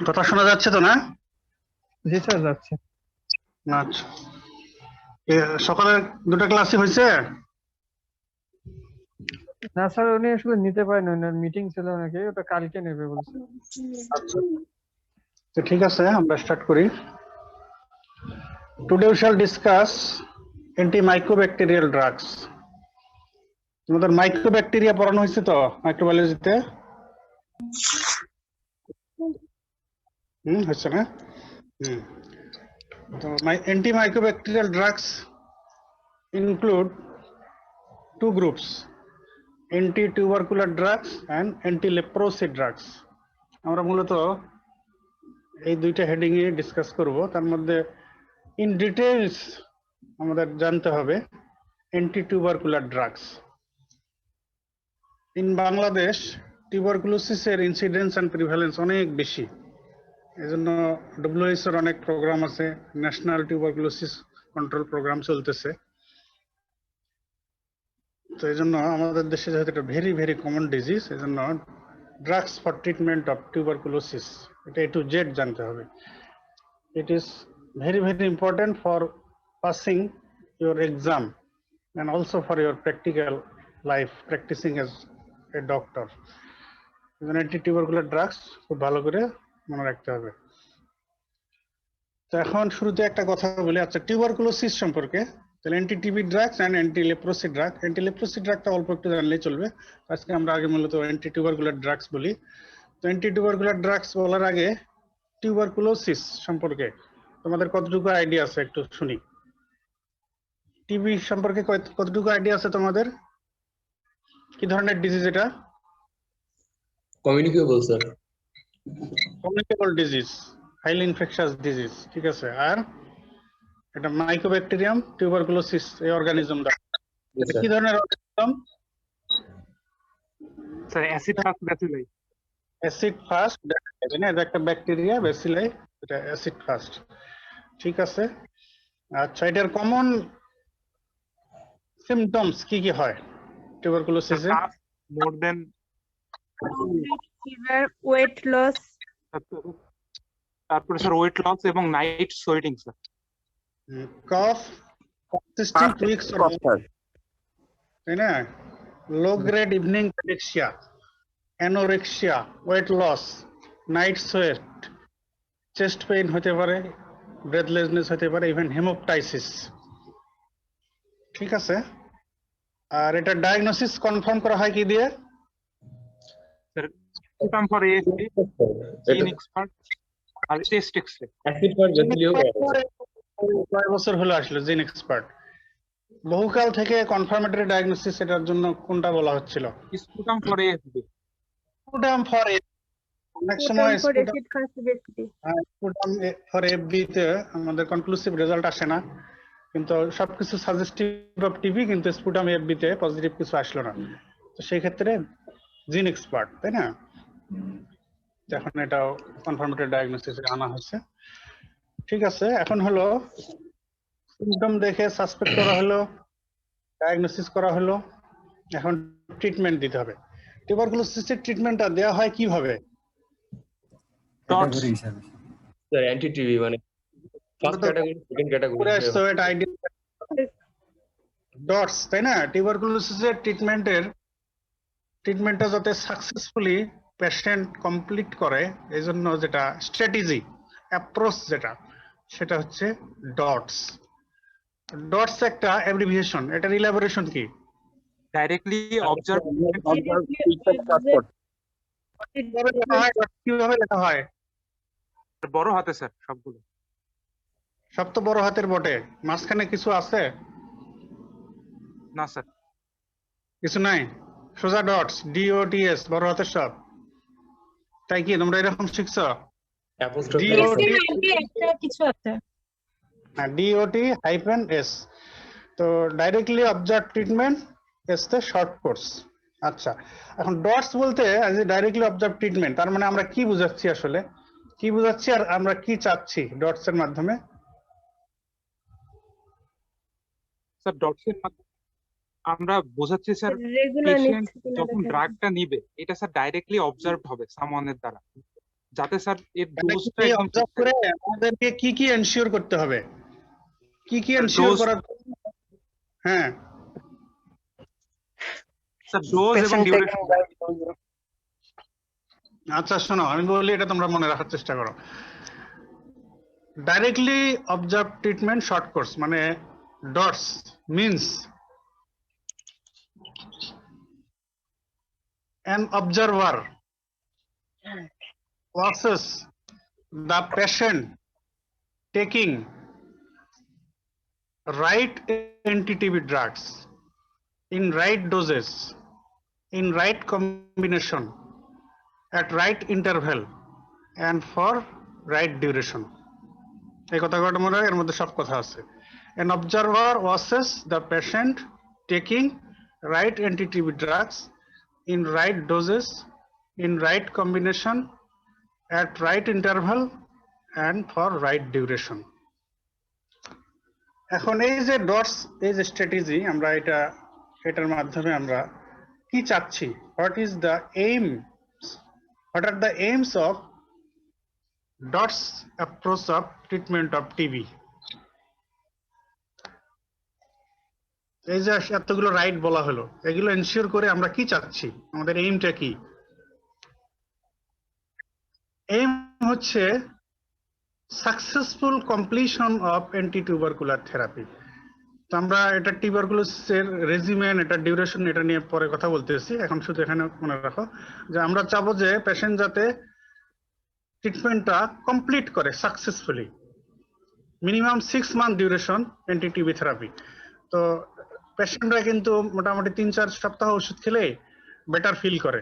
কথা শোনা যাচ্ছে তো না? জি স্যার, যাচ্ছে। আচ্ছা, সকালে দুটো ক্লাসই হয়েছে? না স্যার, উনি আসলে নিতে পারেন, ওনার মিটিং ছিল নাকি, ওটা কালকে নেবে বলছে। আচ্ছা, তো ঠিক আছে, আমরা স্টার্ট করি। Today we shall discuss antimycobacterial drugs. তোমাদের মাইক্রোব্যাকটেরিয়া পড়ানো হয়েছে তো মাইক্রোবায়োলজিতে? হচ্ছে না? তো antimycobacterial drugs include two groups: anti-tubercular drugs and anti-leprosy drugs. আমরা মূলত এই দুইটা হেডিং এ ডিসকাস করব। তার মধ্যে ইন ডিটেইলস আমাদের জানতে হবে অ্যান্টি-টিউবারকুলার ড্রাগস। ইন বাংলাদেশ টিউবারকুলোসিসের ইনসিডেন্স এন্ড প্রিভ্যালেন্স অনেক বেশি। এজন্য WHO এর অনেক প্রোগ্রাম আছে, ন্যাশনাল টিউবারকুলোসিস কন্ট্রোল প্রোগ্রাম চলতেছে। তো এই জন্য আমাদের দেশে যেহেতু এটা ভেরি ভেরি কমন ডিজিজ, এই জন্য drugs for treatment of tuberculosis এটা A to Z জানতে হবে। It is very very important for passing your exam and also for your practical life practicing as a doctor. Anti-tubercular drugs খুব ভালো করে মনে রাখতে হবে। তো এখন শুরুতে একটা কথা বলি, আচ্ছা টিউবারকুলোসিস সম্পর্কে। তাহলে anti TB drugs and anti leprosy drug. Anti leprosy ড্রাগটা অল্প একটু জানলেই চলবে, আজকে আমরা আগে মূলত অ্যান্টি-টিউবারকুলার ড্রাগস বলি। তো অ্যান্টি-টিউবারকুলার ড্রাগস বলার আগে টিউবারকুলোসিস সম্পর্কে তোমাদের কতটুকু আইডিয়া আছে একটু শুনি। টিবি সম্পর্কে কতটুকু আইডিয়া আছে তোমাদের? কি ধরনের ডিজিজ এটা? Communicable sir. Communicable disease, highly infectious disease, ঠিক আছে। আর এটা মাইক্রোব্যাকটেরিয়াম টিউবারকুলোসিস এই অর্গানিজমটা এটা কি ধরনের organism? Sir acid fast bacilli. Acid fast bacteria, না? এটা একটা ব্যাকটেরিয়া ব্যাসিলাই, এটা অ্যাসিড ফাস্ট, ঠিক আছে। আচ্ছা, এটার কমন সিম্পটমস কি কি হয় টিউবারকুলোসিসে? More then fever, weight loss, তারপরে স্যার ওয়েট লস এবং night sweating sir. Cough consisting 2 weeks or more, তাই না? Low grade evening anorexia, anorexia, weight loss, night sweat, chest pain হতে পারে, ব্রেথলেসনেস হতে পারে, ইভেন হেমোপটাইসিস, ঠিক আছে। আর এটা ডায়াগনোসিস কনফার্ম করা হয় কি দিয়ে? Sir sputum for ASP, gene expert আর টেস্ট এক্সরে। অ্যাসিড ফর ব্যাসিলিও কয় বছর হলো আসলে জিন এক্সপার্ট? বহুকাল থেকে কনফার্মেটরি ডায়াগনোসিস এটার জন্য কোনটা বলা হচ্ছিল? Sputum for ASP. Sputum for অনেক সময় acid fast bacilli. Sputum for AFB তে আমাদের কনক্লুসিভ রেজাল্ট আসে না, কিন্তু সবকিছু সাজেস্টিভ অফ টিবি, কিন্তু স্পুটাম এফবি তে পজিটিভ কিছু আসলো না। তো সেই ক্ষেত্রে জিন এক্সপার্ট, তাই না? এখন এটাও কনফার্মেটরি ডায়াগনোসিস আনা হয়েছে, ঠিক আছে। এখন হলো সিম্পটম দেখে সাসপেক্ট করা হলো, ডায়াগনোসিস করা হলো, এখন ট্রিটমেন্ট দিতে হবে। টিউবারকুলোসিসের ট্রিটমেন্টটা দেওয়া হয় কিভাবে? ক্যাটাগরি হিসাবে স্যার। অ্যান্টি টিবি মানে ফার্স্ট ক্যাটাগরি, সেকেন্ড ক্যাটাগরি পুরো আসছে এটা আইডিয়া ডটস, তাই না? টিউবারকুলোসিসের ট্রিটমেন্টটা যাতে সাকসেসফুলি পেশেন্ট কমপ্লিট করে, এই জন্য যেটা স্ট্র্যাটেজি অ্যাপ্রোচ যেটা, সেটা হচ্ছে ডটস। ডটস একটা অ্যাব্রিভিয়েশন, এটার ইলাবোরেশন কি? ডাইরেক্টলি অবজার্ভ কিভাবে লেখা হয়? বড় হাতে স্যার সবগুলো। সব তো বড় হাতের বটে, মাঝখানে কিছু আছে? না স্যার, কিছু নাই, সোজা ডটস, DOTS বড় হাতের সব, তাই কি তোমরা এরকম শিখছো? অ্যাপোস্ট্রফি একটা কিছু আছে। DOT-S, তো ডাইরেক্টলি অবজার্ভ ট্রিটমেন্ট এস তে শর্ট কোর্স। আচ্ছা, এখন ডটস বলতে ডাইরেক্টলি অবজার্ভ ট্রিটমেন্ট, তার মানে আমরা কি বুঝাচ্ছি আসলে, কি বুঝাচ্ছি আর আমরা কি চাচ্ছি ডটস এর মাধ্যমে? স্যার ডটসের মাধ্যমে আমরা বোঝাচ্ছি স্যার রেগুলার পেশেন্ট যখন ড্রাগটা নিবে এটা স্যার ডাইরেক্টলি অবজার্ভ হবে সামওয়ানের দ্বারা। যাতে স্যার এর ডোজটা একদম অবজার্ভ করে আমাদেরকে কি কি এনশিওর করতে হবে, কি কি Sir, এনশিওর dose- করার, হ্যাঁ স্যার ডোজ এবং Patient duration taking right dose. আচ্ছা শোনো আমি বলি, এটা তোমরা মনে রাখার চেষ্টা করো। Directly observe treatment short course মানে DOTS means an observer versus the patient taking right anti-TB drugs in right doses, in right combination, at right interval, and for right duration. এই কথাটা মনে হয়, এর মধ্যে সব কথা আছে। An observer versus the patient taking right anti-TB drugs in right doses, in right combination, at right interval, and for right duration. এখন এই যে ডটস, এই যে স্ট্র্যাটেজি, আমরা এটার মাধ্যমে আমরা কি চাচ্ছি, what is the aim, what are the aims of dots approach of treatment of TB. এই যে এতগুলো রাইট বলা হলো, এগুলো এনশিওর করে আমরা কি চাচ্ছি, আমাদের এইমটা কি? এইম হচ্ছে successful completion of antitubercular therapy. তো আমরা এটা টিউবারকুলোসিসের রেজিমেন, এটা ডিউরেশন, এটা নিয়ে পরে কথা বলতেছি। এখন শুধু এখানে মনে রাখো যে আমরা চাবো যে পেশেন্ট যাতে ট্রিটমেন্টটা কমপ্লিট করে successfully, minimum 6 month duration anti TB therapy. তো পেশেন্টরা কিন্তু মোটামুটি 3-4 সপ্তাহ ওষুধ খেলে বেটার ফিল করে,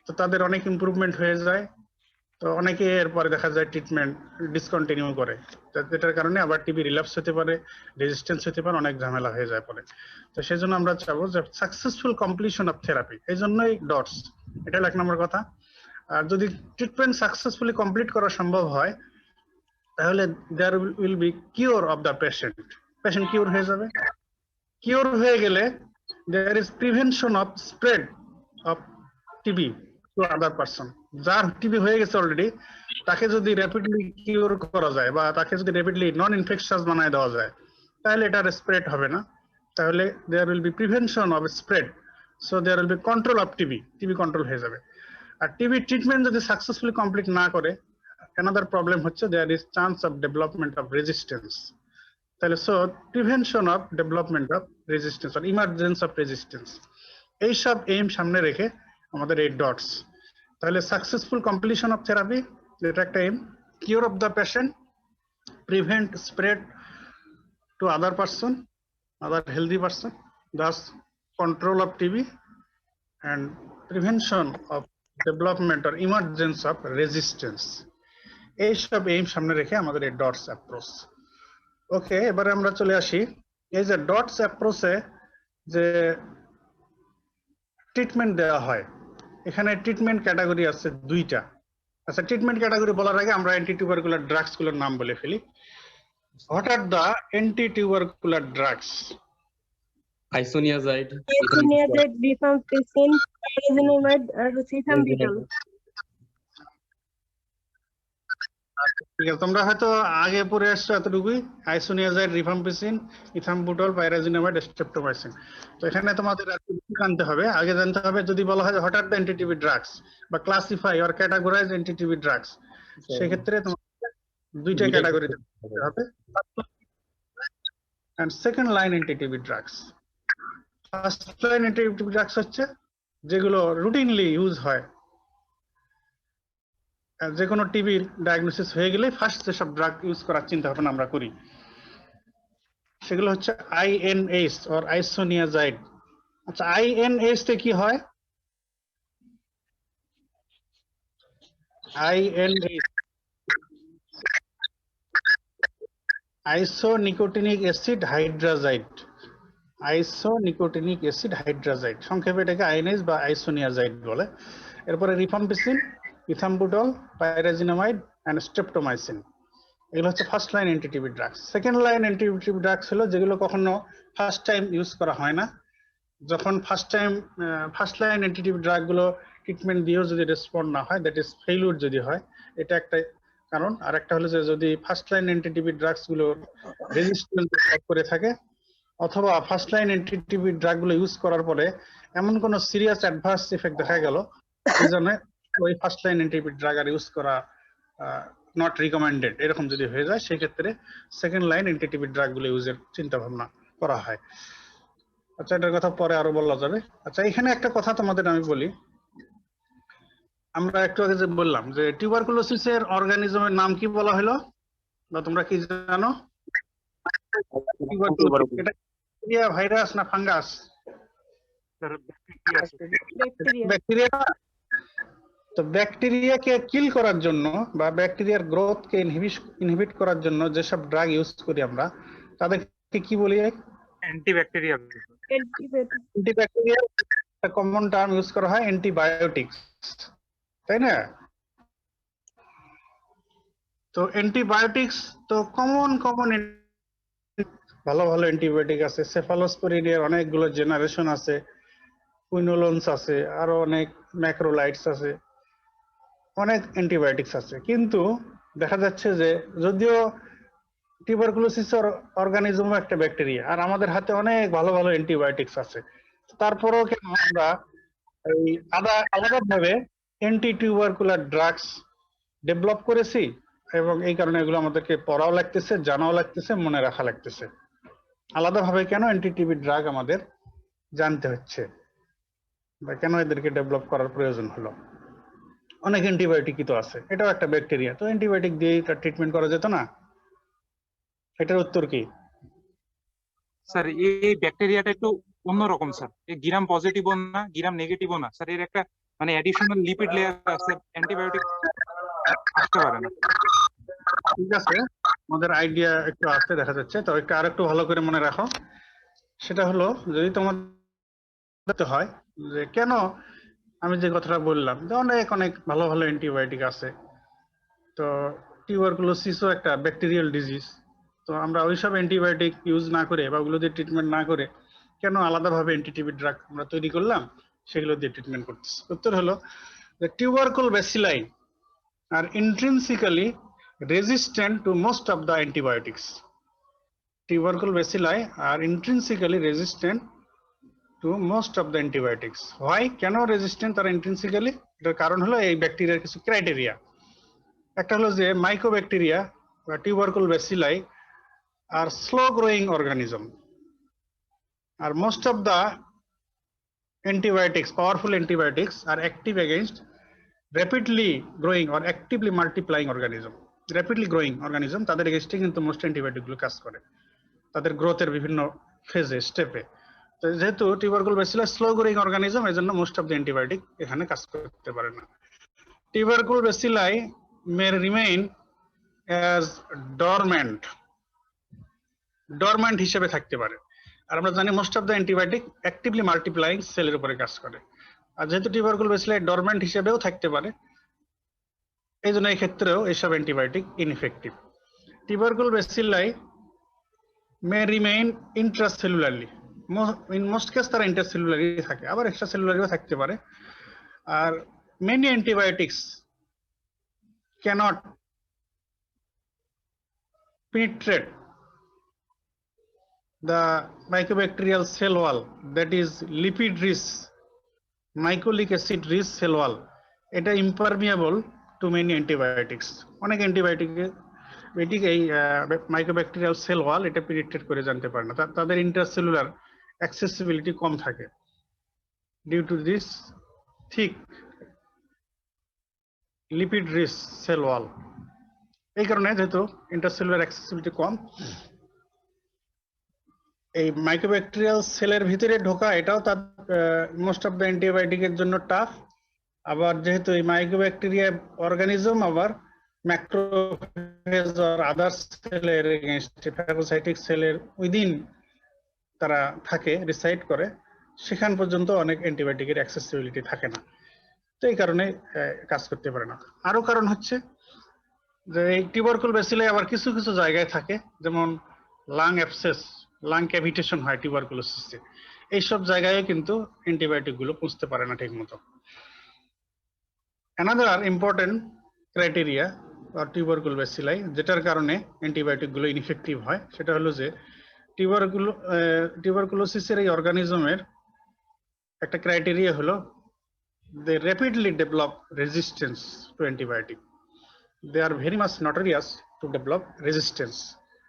তো তাদের অনেক ইমপ্রুভমেন্ট হয়ে যায়। তো অনেকে এরপরে দেখা যায় ট্রিটমেন্ট ডিসকন্টিনিউ করে, যেটার কারণে আবার টিবি রিল্যাপস হতে পারে, রেজিস্ট্যান্স হতে পারে, অনেক ঝামেলা হয়ে যায় পরে। তো সেই জন্য আমরা চাবো যে সাকসেসফুল কমপ্লিশন অফ থেরাপি, এই জন্যই ডটস, এটা 1 নম্বর কথা। আর যদি ট্রিটমেন্ট সাকসেসফুলি কমপ্লিট করা সম্ভব হয়, তাহলে there will be cure of the patient, patient cure হয়ে যাবে। কিওর হয়ে গেলে there is prevention of spread of TB to other person. যার টিবি হয়ে গেছে অলরেডি, তাকে যদি র্যাপিডলি কিওর করা যায় বা তাকে যদি র্যাপিডলি নন ইনফেকশাস বানায় দেওয়া যায়, তাহলে এটার স্প্রেড হবে না। তাহলে there will be prevention of spread, so there will be control of TB, TB কন্ট্রোল হয়ে যাবে। আর টিবি ট্রিটমেন্ট যদি সাকসেসফুলি কমপ্লিট না করে, another প্রবলেম হচ্ছে there is chance of development of resistance. তাহলে so prevention of development of resistance আর ইমার্জেন্স অফ রেজিস্ট্যান্স, এইসব এইম সামনে রেখে আমাদের এই ডটস। তাহলে সাকসেসফুল কমপ্লিশন অফ থেরাপি, যেটা একটা aim, cure of the patient, prevent spread two other person, other healthy person, Das control of TB and prevention of development or emergence of resistance। এইসব aim সামনে রেখে আমাদের এই ডটস অ্যাপ্রোচ। ওকে, এবারে আমরা চলে আসি এই যে ডটস অ্যাপ্রোচে যে ট্রিটমেন্ট দেওয়া হয়। এখানে ট্রিটমেন্ট ক্যাটাগরি আছে 2টা। আচ্ছা, ট্রিটমেন্ট ক্যাটাগরি বলার আগে আমরা অ্যান্টিটিউবারকুলার ড্রাগস গুলোর নাম বলে ফেলি। What are the antitubercular drugs? Isoniazid, Isoniazid, rifampicin, pyrazinamide, আর হচ্ছে ethambutol। ঠিক আছে, তোমরা হয়তো আগে পড়ে আসছো এতটুকুই, আইসোনিয়াজাইড, রিফাম্পিসিন, ইথাম্বুটল, পাইরাজিনামাইড, স্ট্রেপ্টোমাইসিন। তো এখানে তোমাদের জানতে হবে, আগে জানতে হবে যদি বলা হয় what are the anti TB drugs বা classify or categorize anti TB drugs, সেক্ষেত্রে তোমাদের 2টা ক্যাটাগরি দিতে হবে। And second line anti TB drugs. First line anti TB drugs হচ্ছে যেগুলো রুটিনলি ইউজ হয়, যে কোনো টিবির ডায়াগনোসিস হয়ে গেলে ফার্স্ট যেসব ড্রাগ ইউজ করার চিন্তা ভাবনা আমরা করি, সেগুলো হচ্ছে আইএনএস অর আইসোনিয়াজাইড। আচ্ছা, আইএনএস তে কি হয়? INS isonicotinic acid hydrazide, isonicotinic acid hydrazide, সংক্ষেপে এটাকে আইএনএস বা আইসোনিয়াজাইড বলে। এরপরে rifampicin, ethambutol, pyrazinamide and streptomycin, এগুলো হচ্ছে first line anti TB drugs. Second line anti TB drugs হলো যেগুলো কখনো ফার্স্ট টাইম ইউজ করা হয় না। যখন ফার্স্ট লাইন অ্যান্টিটিবি ড্রাগ গুলো ট্রিটমেন্ট দিয়েও যদি রেসপন্ড না হয়, দ্যাট ইজ ফেইলিউর যদি হয়, এটা একটা কারণ। আর একটা হলো যে যদি ফার্স্ট লাইন অ্যান্টিটিবি ড্রাগস গুলো রেজিস্ট্যান্স করে থাকে, অথবা ফার্স্ট লাইন অ্যান্টিটিবি ড্রাগ গুলো ইউজ করার পরে এমন কোন সিরিয়াস অ্যাডভার্স ইফেক্ট দেখা গেল, এই জন্য ওই ফার্স্ট লাইন অ্যান্টিটিবি ড্রাগ আর ইউজ করা নট রিকমেন্ডেড, এরকম যদি হয়ে যায় সেই ক্ষেত্রে সেকেন্ড লাইন অ্যান্টিটিবি ড্রাগ গুলো ইউজের চিন্তা ভাবনা করা হয়। আচ্ছা, এটার কথা পরে আরো বলা যাবে। আচ্ছা, এখানে একটা কথা তোমাদের আমি বলি, আমরা একটু আগে যে বললাম যে টিউবারকুলোসিসের অর্গানিজমের নাম কি বলা হলো, বা তোমরা কি জানো? এটা ব্যাকটেরিয়া, ভাইরাস না ফাঙ্গাস? Bacteria. ব্যাকটেরিয়া। তো ব্যাকটেরিয়াকে কিল করার জন্য বা ব্যাকটেরিয়ার গ্রোথকে ইনহিবিট করার জন্য যেসব ড্রাগ ইউজ করি আমরা, তাদেরকে কি বলি? অ্যান্টিব্যাকটেরিয়াল। Antibiotic. অ্যান্টিব্যাকটেরিয়াল একটা কমন টার্ম ইউজ করা হয়, অ্যান্টিবায়োটিক্স, তাই না? তো অ্যান্টিবায়োটিক্স তো কমন ভালো ভালো অ্যান্টিবায়োটিক আছে। সেফালোস্পোরিডিয়ার অনেকগুলো জেনারেশন আছে, কুইনোলোনস আছে, আরো অনেক ম্যাক্রোলাইটস আছে, অনেক অ্যান্টিবায়োটিক্স আছে। কিন্তু দেখা যাচ্ছে যে যদিও টিউবারকুলোসিস অর্গানিজম একটা ব্যাকটেরিয়া, আর আমাদের হাতে অনেক ভালো ভালো অ্যান্টিবায়োটিক্স আছে, তারপরেও কেন আমরা এই আলাদাভাবে অ্যান্টি টিউবারকুলার ড্রাগস ডেভেলপ করেছি, এবং এই কারণে এগুলো আমাদেরকে পড়াও লাগতেছে, জানাও লাগতেছে, মনে রাখা লাগতেছে। আলাদাভাবে কেন অ্যান্টি টিবি ড্রাগ আমাদের জানতে হচ্ছে, বা কেন এদেরকে ডেভেলপ করার প্রয়োজন হলো? অনেক অ্যান্টিবায়োটিকই তো আছে, এটাও একটা ব্যাকটেরিয়া, তো অ্যান্টিবায়োটিক দিয়ে এটা ট্রিটমেন্ট করা যেত না? এটার উত্তর কি? স্যার এই ব্যাকটেরিয়াটা একটু অন্যরকম স্যার, এই গ্রাম পজিটিভও না গ্রাম নেগেটিভও না স্যার, এর একটা মানে অ্যাডিশনাল লিপিড লেয়ার আছে, অ্যান্টিবায়োটিক আসতে পারে না। ঠিক আছে, আমাদের আইডিয়া একটু আসতে দেখা যাচ্ছে, তো একটু আরেকটু ভালো করে মনে রাখো। সেটা হলো, যদি তোমাদের হয় যে কেন আমি যে কথাটা বললাম যে অনেক অনেক ভালো ভালো অ্যান্টিবায়োটিক আছে, তো টিউবারকুলোসিসও একটা ব্যাকটেরিয়াল ডিজিজ, তো আমরা ওইসব অ্যান্টিবায়োটিক ইউজ না করে বা ওগুলো দিয়ে ট্রিটমেন্ট না করে কেন আলাদাভাবে অ্যান্টিটিবি ড্রাগ আমরা তৈরি করলাম, সেগুলো দিয়ে ট্রিটমেন্ট করতেছি? উত্তর হলো যে টিউবারকুল ব্যাসিলাই আর intrinsically resistant to most of the antibiotics. Tubercle bacilli are intrinsically resistant to most of the antibiotics. Why? কেন resistant তারা intrinsically? এটার কারণ হলো এই ব্যাকটেরিয়ার কিছু ক্রাইটেরিয়া। একটা হলো যে মাইকোব্যাকটেরিয়া বা tubercle bacilli are slow growing organism. আর most of the antibiotics, powerful antibiotics, are active against rapidly growing or actively multiplying organism. Rapidly growing organism, তাদের এগেইনস্টে কিন্তু মোস্ট অ্যান্টিবায়োটিক গুলো কাজ করে তাদের গ্রোথের বিভিন্ন ফেজে, স্টেপে। তো যেহেতু টিউবারকুল ব্যাসিলাস স্লো গ্রোয়িং অর্গানিজম, এই জন্য মোস্ট অফ দ্য অ্যান্টিবায়োটিক এখানে কাজ করতে পারে না। টিউবারকুল bacilli may remain as dormant হিসেবে থাকতে পারে। আর আমরা জানি most of the antibiotic actively multiplying সেলের উপরে কাজ করে, আর যেহেতু টিউবারকুল ব্যাসিলাই ডরম্যান্ট হিসেবেও থাকতে পারে, এই জন্য এই ক্ষেত্রেও এইসব antibiotic ineffective. Tubercle bacilli may remain intracellularly, in most case তারা ইন্টারসেলুলারই থাকে, আবার এক্সট্রাসেলুলারিও থাকতে পারে। আর many antibiotics cannot penetrate the mycobacterial cell wall, that is lipid rich mycolic acid rich cell wall, এটা impermeable to many antibiotics. অনেক অ্যান্টিবায়োটিক এই মাইক্রোব্যাকটেরিয়াল সেল ওয়াল এটা পেনিট্রেট করে জানতে পারে না, তাদের ইন্টারসেলুলার অ্যাক্সেসিবিলিটি কম থাকে due to this thick lipid rich cell wall. এই কারণে যেহেতু ইন্টারসেলুলার অ্যাক্সেসিবিলিটি কম, এই মাইক্রোব্যাকটেরিয়াল সেলের ভিতরে ঢোকা এটাও তার মোস্ট অফ দ্য অ্যান্টিবায়োটিকের জন্য টাফ। আবার যেহেতু এই মাইক্রোব্যাকটেরিয়া অর্গানিজম আবার ম্যাক্রোফেজ অর আদার সেলের এগেইনস্টে, ফ্যাগোসাইটিক সেলের উইদিন তারা থাকে, রিসাইড করে, সেখান পর্যন্ত অনেক অ্যান্টিবায়োটিকের অ্যাক্সেসিবিলিটি থাকে না, তো এই কারণে কাজ করতে পারে না। আরো কারণ হচ্ছে যে এই টিউবারকুল ব্যাসিলাই আবার কিছু কিছু জায়গায় থাকে, যেমন লাং অ্যাবসেস, লাং ক্যাভিটেশন হয় টিউবারকুলোসিসে, এইসব জায়গায় কিন্তু অ্যান্টিবায়োটিক গুলো পৌঁছতে পারে না ঠিক মতো। another important criteria or tubercle bacilli যেটার কারণে অ্যান্টিবায়োটিক গুলো ইনএফেক্টিভ হয় সেটা হলো যে টিউবারকুলোসিসের এই অর্গানিজমের একটা ক্রাইটেরিয়া হলো they rapidly develop resistance to antibiotic. They are very much notorious to develop resistance.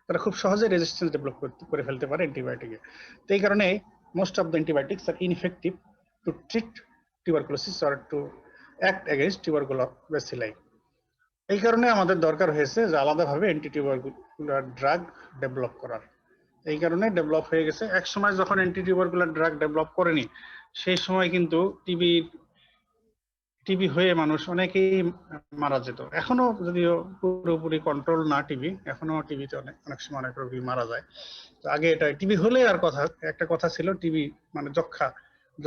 তারা খুব সহজে রেজিস্ট্যান্স ডেভেলপ করে ফেলতে পারে অ্যান্টিবায়োটিকে। তো এই কারণে most of the antibiotics R ineffective to treat tuberculosis or to act against tubercular bacilli. এই কারণে আমাদের দরকার হয়েছে যে আলাদাভাবে অ্যান্টি টিউবারকুলার ড্রাগ ডেভেলপ করার। এই কারণে ডেভেলপ হয়ে গেছে। এক সময় যখন অ্যান্টি টিউবারকুলার ড্রাগ ডেভেলপ করেনি সেই সময় কিন্তু টিবি হয়ে মানুষ অনেকেই মারা যেত। এখনো যদিও পুরোপুরি কন্ট্রোল না টিবি, এখনো টিবিতে অনেক সময় অনেক রোগী মারা যায়। তো আগে এটা টিবি হলে আর একটা কথা ছিল টিবি মানে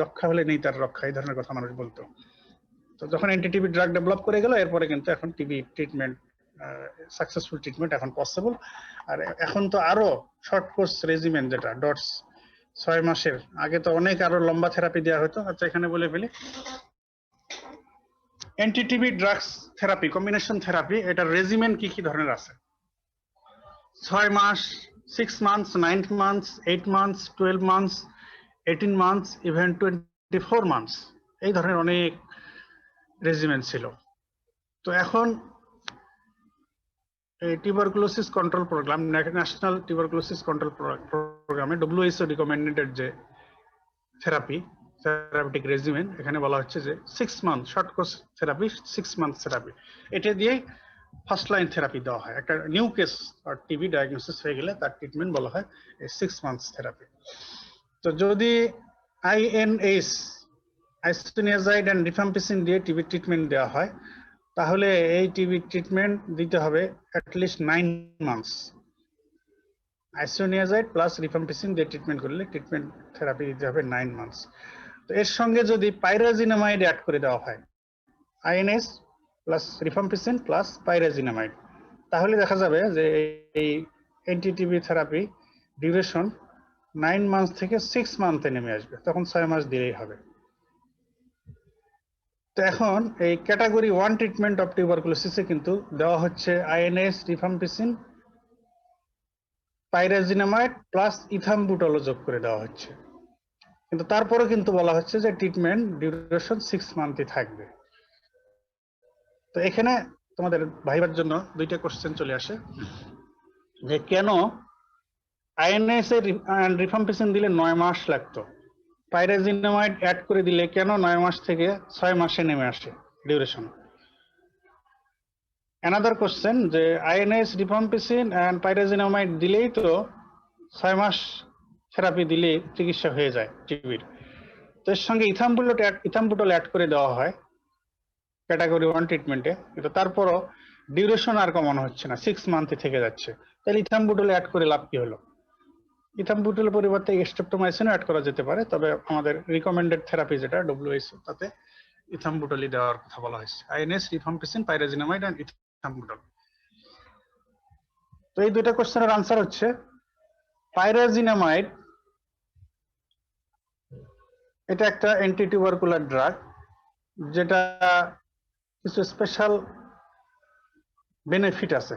যক্ষা হলে নেই তার রক্ষা, এই ধরনের কথা মানুষ বলতো। তো যখন অ্যান্টি-টিবি ড্রাগ ডেভেলপ করে গেল এরপরে কিন্তু এখন টিবি ট্রিটমেন্ট সাকসেসফুল ট্রিটমেন্ট এখন পসিবল। আর এখন তো আরো শর্ট কোর্স রেজিমেন্ট যেটা ডটস 6 মাসের, আগে তো অনেক আরো লম্বা থেরাপি দেওয়া হতো। আচ্ছা এখানে বলে ফেলি anti TB drugs therapy combination therapy এটার রেজিমেন্ট কি কি ধরনের আছে? 6 মাস, 6 months, 9 months, 8 months, 12 months, 18 months, even 24 months, এই ধরনের অনেক রেজিমেন্ট ছিল। তো এখন এই tuberculosis control programme, national tuberculosis control প্রোগ্রামে WHO রিকমেন্ডেড যে থেরাপিউটিক রেজিমেন্ট, এখানে বলা হচ্ছে যে 6 month short course therapy, 6 month therapy, এটা দিয়ে ফার্স্ট লাইন থেরাপি দেওয়া হয়। একটা নিউ কেস আর টিবি ডায়াগনোসিস হয়ে গেলে তার ট্রিটমেন্ট বলা হয় 6 মান্থস থেরাপি। তো যদি INS আইসোনিয়াজাইড এন্ড রিফাম্পিসিন দিয়ে টিবি ট্রিটমেন্ট দেওয়া হয় তাহলে এই টিবি ট্রিটমেন্ট দিতে হবে অ্যাটলিস্ট 9 মান্থস। আইসোনিয়াজাইড প্লাস রিফাম্পিসিন দিয়ে ট্রিটমেন্ট করলে ট্রিটমেন্ট থেরাপি দিতে হবে 9 মান্থস। তো এর সঙ্গে যদি পাইরাজিনামাইড অ্যাড করে দেওয়া হয়, INS plus rifampicin plus pyrazinamide, তাহলে দেখা যাবে যে এই অ্যান্টি-টিবি থেরাপি ডিউরেশন 9 মান্থ থেকে 6 মান্থে নেমে আসবে, তখন 6 মাস দিলেই হবে। তো এখন এই ক্যাটাগরি 1 ট্রিটমেন্ট অফ টিউবারকুলোসিসে কিন্তু দেওয়া হচ্ছে INS, রিফাম্পিসিন, পাইরাজিনামাইড প্লাস ইথাম্বুটল যোগ করে দেওয়া হচ্ছে। কিন্তু তারপরেও কিন্তু বলা হচ্ছে যে ট্রিটমেন্ট ডিউরেশন 6 মান্থই থাকবে। তো এখানে তোমাদের ভাইবার জন্য 2টা কোশ্চেন চলে আসে যে কেন INS এর রিফাম্পিসিন দিলে 9 মাস লাগতো, পাইরাজিনামাইড অ্যাড করে দিলে কেন 9 মাস থেকে 6 মাসে নেমে আসে ডিউরেশন। অ্যানাদার কোশ্চেন যে INS, রিফাম্পিসিন এন্ড পাইরাজিনামাইড দিলেই তো 6 মাস থেরাপি দিলে চিকিৎসা হয়ে যায় টিবির। তো এর সঙ্গে ইথাম্বুটল অ্যাড করে দেওয়া হয় ক্যাটাগরি 1 ট্রিটমেন্টে, কিন্তু তারপরও ডিউরেশন আর কমানো হচ্ছে না, 6 মান্থে থেকে যাচ্ছে। তাহলে ইথাম্বুটল অ্যাড করে লাভ কি হলো? ইথাম্বুটলের পরিবর্তে স্ট্রেপ্টোমাইসিন অ্যাড করা যেতে পারে, তবে আমাদের রিকমেন্ডেড থেরাপি যেটা WHO তাতে ইথাম্বুটলই দেওয়ার কথা বলা হয়েছে। INS, rifampicin, pyrazinamide and ethambutol. তো এই 2টা কোশ্চেনের আনসার হচ্ছে পাইরাজিনামাইড এটা একটা অ্যান্টি টিউবারকুলার ড্রাগ যেটা কিছু স্পেশাল বেনিফিট আছে।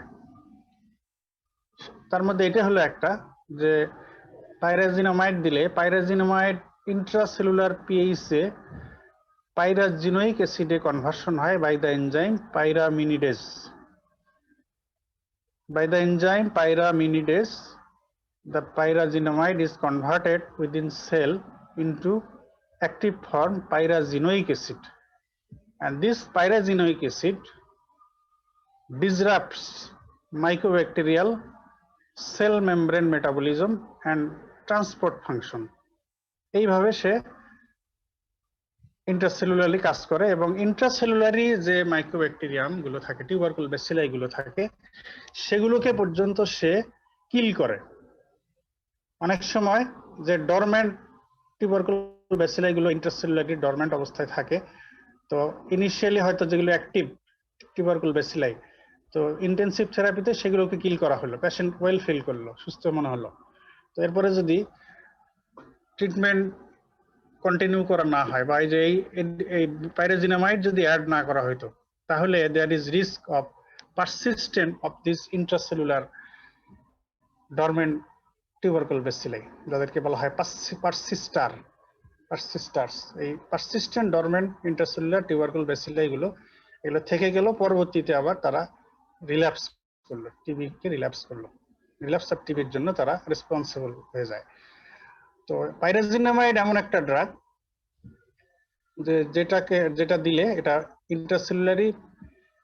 তার মধ্যে এটা হলো একটা যে পাইরাজিনামাইড দিলে পাইরাজিনামাইড ইন্ট্রাসেলুলার pH এ পাইরাজিনোইক অ্যাসিডে কনভার্সন হয় by the enzyme pyrazinamidase. By the enzyme pyraminidase, the pyrazinamide is converted within cell into active form pyrazinoic acid, and this pyrazinoic acid disrupts mycobacterial cell membrane metabolism and transport function. এইভাবে সে ইন্ট্রাসেলুলারলি কাজ করে এবং ইন্ট্রাসেলুলারি যে mycobacterium গুলো থাকে, টিউবারকুল bacilli গুলো থাকে, সেগুলোকে পর্যন্ত সে কিল করে। অনেক সময় যে ডরম্যান্ট টিউবারকুল ব্যাসিলাই গুলো ইন্ট্রাসেলুলারি ডরম্যান্ট অবস্থায় থাকে, তো ইনিশিয়ালি হয়তো যেগুলো অ্যাক্টিভ টিউবারকুল ব্যাসিলাই, তো ইন্টেনসিভ থেরাপিতে সেগুলোকে কিল করা হলো, পেশেন্ট ওয়েল ফিল করলো, সুস্থ মনে হলো। তো এরপরে যদি ট্রিটমেন্ট কন্টিনিউ করা না হয় বা এই যে এই পাইরাজিনামাইড যদি অ্যাড না করা হতো, তাহলে there is risk of persistent of this intracellular dormant tubercle bacilli, যাদেরকে বলা হয় পারসিস্টার্স। এই persistent dormant intracellular tubercle bacilli এগুলো থেকে গেল, পরবর্তীতে আবার তারা রিল্যাপস করলো, টিবিকে রিল্যাপস করলো, রিল্যাপস অফ টিবির জন্য তারা রেসপন্সিবল হয়ে যায়। তো পাইরাজিনামাইড এমন একটা ড্রাগ যেটা দিলে এটা ইন্ট্রাসেলুলারি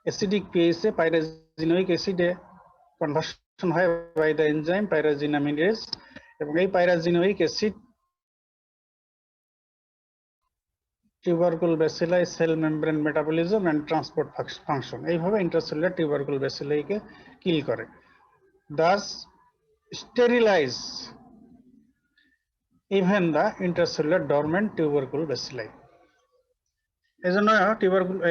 অ্যাসিডিক পিএইচে পাইরাজিনোইক অ্যাসিডে কনভার্সন হয় বাই দ্য এনজাইম পাইরাজিনামিনেজ, এবং এই pyrazinoic acid tubercle bacilli cell membrane metabolism and transport function, এইভাবে ইন্ট্রাসেলুলার টিউবারকুল ব্যাসিলাইকে কিল করে, thus sterilize even the intracellular dormant tubercle bacilli. এই জন্য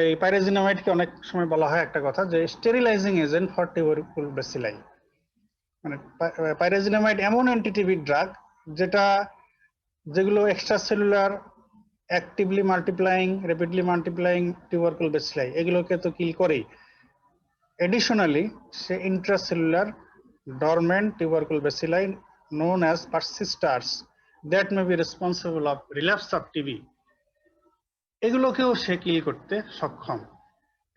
এই পাইরাজিনামাইডকে অনেক সময় বলা হয় একটা কথা যে sterilizing agent for tubercle bacilli. মানে পাইরাজিনামাইড এমন অ্যান্টিটিবি ড্রাগ যেগুলো extracellular actively multiplying, rapidly multiplying tubercle bacilli এগুলোকে তো কিল করেই, এডিশনালি সে intracellular dormant tubercle bacilli known as persisters that may be responsible of relapse of TB, এগুলোকেও সে কিল করতে সক্ষম।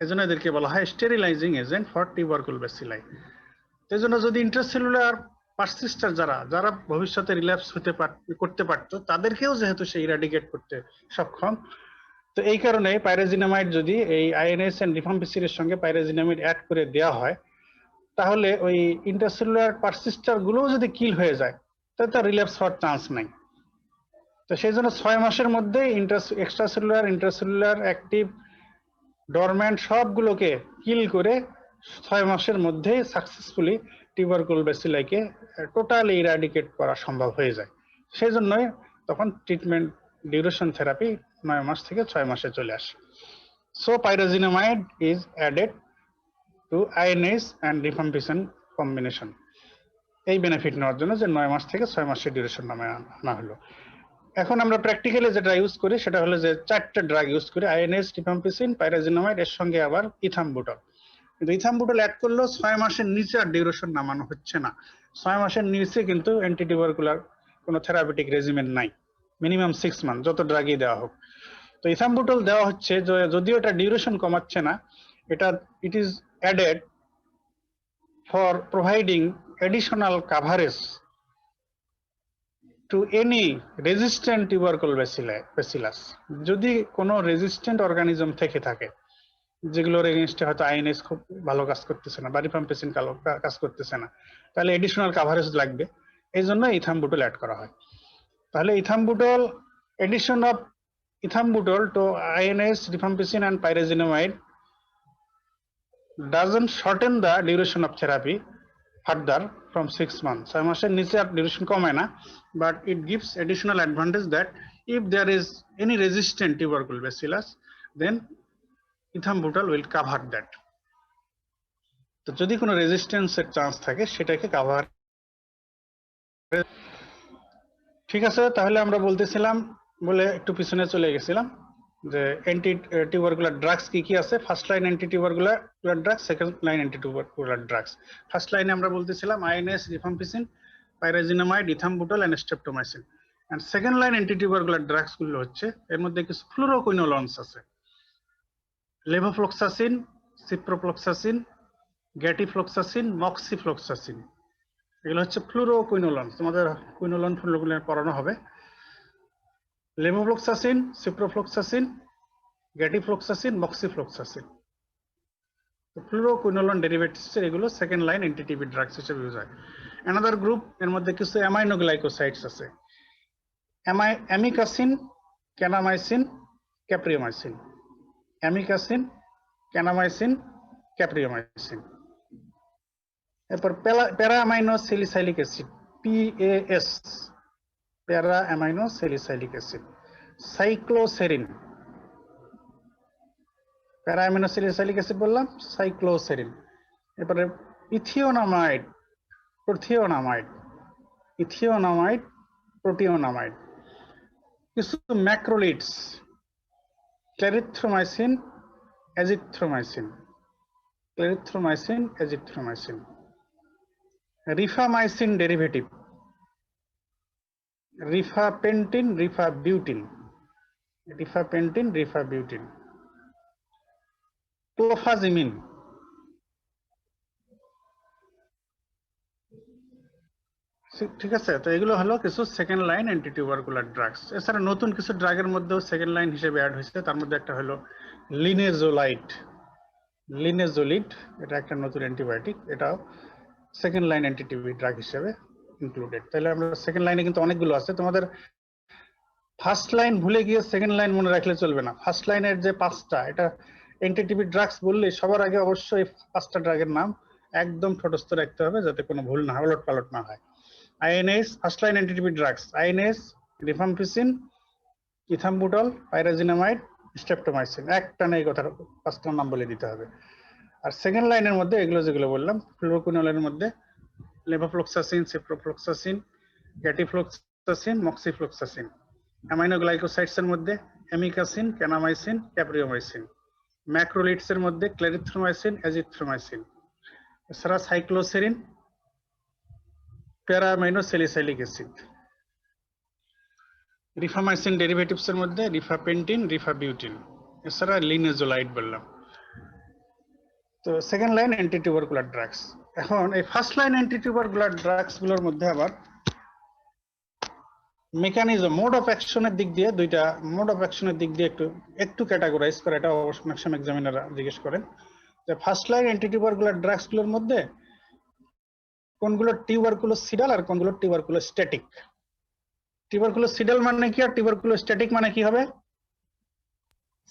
এজন্য এদেরকে বলা হয় sterilising agent for tubercle bacilli. এজন্য যদি ইন্ট্রাসেলুলার পারসিস্টার যারা ভবিষ্যতে রিল্যাপস করতে পারতো, তাদেরকেও যেহেতু সে ইরাডিকেট করতে সক্ষম, তো এই কারণে পাইরাজিনামাইড যদি এই আইএনএস এন্ড রিফাম্পিসিন এর সঙ্গে পাইরাজিনামাইড অ্যাড করে দেওয়া হয়, তাহলে ওই ইন্ট্রাসেলুলার পারসিস্টার গুলোও যদি কিল হয়ে যায়, তাহলে তার রিল্যাপস হওয়ার চান্স নাই। তো সেই জন্য 6 মাসের মধ্যে এক্সট্রাসেলুলার, ইন্ট্রাসেলুলার, অ্যাক্টিভ, ডরমেন্ট সবগুলোকে কিল করে 6 মাসের মধ্যে সাকসেসফুলি টিউবারকুল ব্যাসিলাইকে টোটালি ইরাডিকেট করা সম্ভব হয়ে যায়। সেই জন্যই তখন ট্রিটমেন্ট ডিউরেশন থেরাপি 9 মাস থেকে 6 মাসে চলে আসে। So pyrazinamide is added to INS and rifampicin combination, এই বেনিফিট নেওয়ার জন্য যে 9 মাস থেকে 6 মাসের ডিউরেশন নামে আনা হলো। এখন আমরা প্র্যাকটিক্যালি যেটা ইউজ করি সেটা হলো যে 4টা ড্রাগ ইউজ করি, আইএনএস, রিফাম্পিসিন, পাইরাজিনামাইড, এর সঙ্গে আবার ইথাম্বুটল। কিন্তু ইথাম্বুটল অ্যাড করলেও 6 মাসের নিচে আর ডিউরেশন নামানো হচ্ছে না। 6 মাসের নিচে কিন্তু অ্যান্টিটিউবারকুলার কোনো থেরাপিউটিক রেজিমেন নাই, মিনিমাম 6 মান্থ যত ড্রাগই দেওয়া হোক। তো ইথাম্বুটল দেওয়া হচ্ছে, যদিও এটা ডিউরেশন কমাচ্ছে না, it is added for providing additional coverage to any resistant tubercle bacillus, যদি কোনো রেজিস্ট্যান্ট অর্গানিজম থেকে থাকে যেগুলোর এগেইনস্টে হয়তো আইএনএস খুব ভালো কাজ করতেছে না বা রিফাম্পিসিন কাজ করতেছে না, তাহলে এডিশনাল কাভারেজ লাগবে, এই জন্য ইথাম্বুটল অ্যাড করা হয়। তাহলে ethambutol, addition of ethambutol to INS, rifampicin and pyrazinamide doesn't shorten the duration of therapy further from 6 months. 6 মাসের নিচে আর ডিউরেশন কমায় না, but it gives additional advantage that if there is any resistant tubercle bacillus, then ইথাম্বুটল will cover that. তো যদি কোনো রেজিস্ট্যান্সের chance থাকে সেটাকে কাভার। ঠিক আছে, তাহলে আমরা বলতেছিলাম বলে একটু পিছনে চলে গেছিলাম যে অ্যান্টি টিউবারকুলার ড্রাগস কি কি আছে। First line anti tubercular drugs, second line anti tubercular drugs. First লাইনে আমরা বলতেছিলাম INS, rifampicin, pyrazinamide, ethambutol and streptomycin. And second line anti tubercular drugs গুলো হচ্ছে, এর মধ্যে কিছু ফ্লুরোকুইনোলনস আছে, লেভোফ্লক্সাসিন, সিপ্রোফ্লক্সাসিন, গ্যাটিফ্লক্সাসিন, মক্সিফ্লক্সাসিন, এগুলো হচ্ছে ফ্লুরোকুইনোলন। তোমাদের কুইনোলন ফ্লুরোকুইনোলন পড়ানো হবে। Levofloxacin, ciprofloxacin, gatifloxacin, moxifloxacin, fluoroquinolone derivatives এগুলো সেকেন্ড লাইন অ্যান্টিটিবি ড্রাগস হিসেবে ইউজ হয়। অ্যানাদার গ্রুপ, এর মধ্যে কিছু অ্যামাইনোগ্লাইকোসাইডস আছে, অ্যামিকাসিন, ক্যানামাইসিন, ক্যাপ্রিওমাইসিন, অ্যামিকাসিন, ক্যানামাইসিন, ক্যাপ্রিওমাইসিন। এরপর প্যারা অ্যামাইনো স্যালিসাইলিক অ্যাসিড, PAS, প্যারা অ্যামাইনো স্যালিসাইলিক অ্যাসিড, সাইক্লোসেরিন, প্যারা অ্যামাইনো স্যালিসাইলিক অ্যাসিড বললাম, সাইক্লোসেরিন। এরপরে ইথিওনামাইড, প্রোথিওনামাইড, ইথিওনামাইড, প্রোটিওনামাইড। কিছু ম্যাক্রোলিডস, ক্লেরিথ্রোমাইসিন, এজিথ্রোমাইসিন, ক্লেরিথ্রোমাইসিন, এজিথ্রোমাইসিন, রিফামাইসিন ডেরিভেটিভ, রিফাপেন্টিন, রিফাবিউটিন, রিফাপেন্টিন, রিফাবিউটিন, ক্লোফাজিমিন, ঠিক আছে। তো এগুলো হলো কিছু সেকেন্ড লাইন অ্যান্টিটিউবারকুলার ড্রাগস। এছাড়া নতুন কিছু ড্রাগের মধ্যেও সেকেন্ড লাইন হিসেবে অ্যাড হয়েছে। তার মধ্যে একটা হলো লিনেজোলাইট, লিনেজোলিড, এটা একটা নতুন অ্যান্টিবায়োটিক, এটাও সেকেন্ড লাইন অ্যান্টিটিবি ড্রাগ হিসেবে ইনক্লুডেড। তাহলে আমরা সেকেন্ড লাইনে কিন্তু অনেকগুলো আছে। তোমাদের ফার্স্ট লাইন ভুলে গিয়ে সেকেন্ড লাইন মনে রাখলে চলবে না। ফার্স্ট লাইনের যে 5টা, এটা অ্যান্টিটিবি ড্রাগস বললে সবার আগে অবশ্যই 5টা ড্রাগের নাম একদম ঠোঁটস্থ রাখতে হবে, যাতে কোনো ভুল না হয়, ওলট পালট না হয়। INS, first line anti TB drugs, INS, rifampicin, ethambutol, pyrazinamide, streptomycin. একটানে এই কথার 5টার নাম বলে দিতে হবে। আর সেকেন্ড লাইনের মধ্যে এগুলো যেগুলো বললাম, ফ্লুরোকুইনোলের মধ্যে levofloxacin, ciprofloxacin, gatifloxacin, moxifloxacin. Aminoglycosides এর মধ্যে অ্যামিকাসিন, ক্যানামাইসিন, ক্যাপ্রিওমাইসিন। ম্যাক্রোলিডস এর মধ্যে ক্লেরিথ্রোমাইসিন, এজিথ্রোমাইসিন। এছাড়া সাইক্লোসেরিন, প্যারামাইনোস্যালিসাইলিক অ্যাসিড। রিফামাইসিন ডেরিভেটিভস এর মধ্যে রিফাপেন্টিন, রিফাবিউটিন। এছাড়া লিনেজোলাইড বললাম। তো সেকেন্ড লাইন অ্যান্টিটিউবারকুলার ড্রাগস। এখন এই ফার্স্ট লাইন অ্যান্টিটিউবারকুলার ড্রাগস গুলোর মধ্যে আবার মেকানিজম, মোড অফ অ্যাকশনের দিক দিয়ে দুইটা মোড অফ অ্যাকশনের দিক দিয়ে একটু ক্যাটাগরাইজ করে, এটা অবশ্য ম্যাক্সিমাম এক্সামিনাররা জিজ্ঞেস করেন যে ফার্স্ট লাইন অ্যান্টিটিউবারকুলার ড্রাগস গুলোর মধ্যে কোনগুলো টিউবারকুলোসিডাল আর কোনগুলো টিউবারকুলোস্ট্যাটিক। টিউবারকুলোসিডাল মানে কি আর টিউবারকুলোস্ট্যাটিক মানে কি হবে?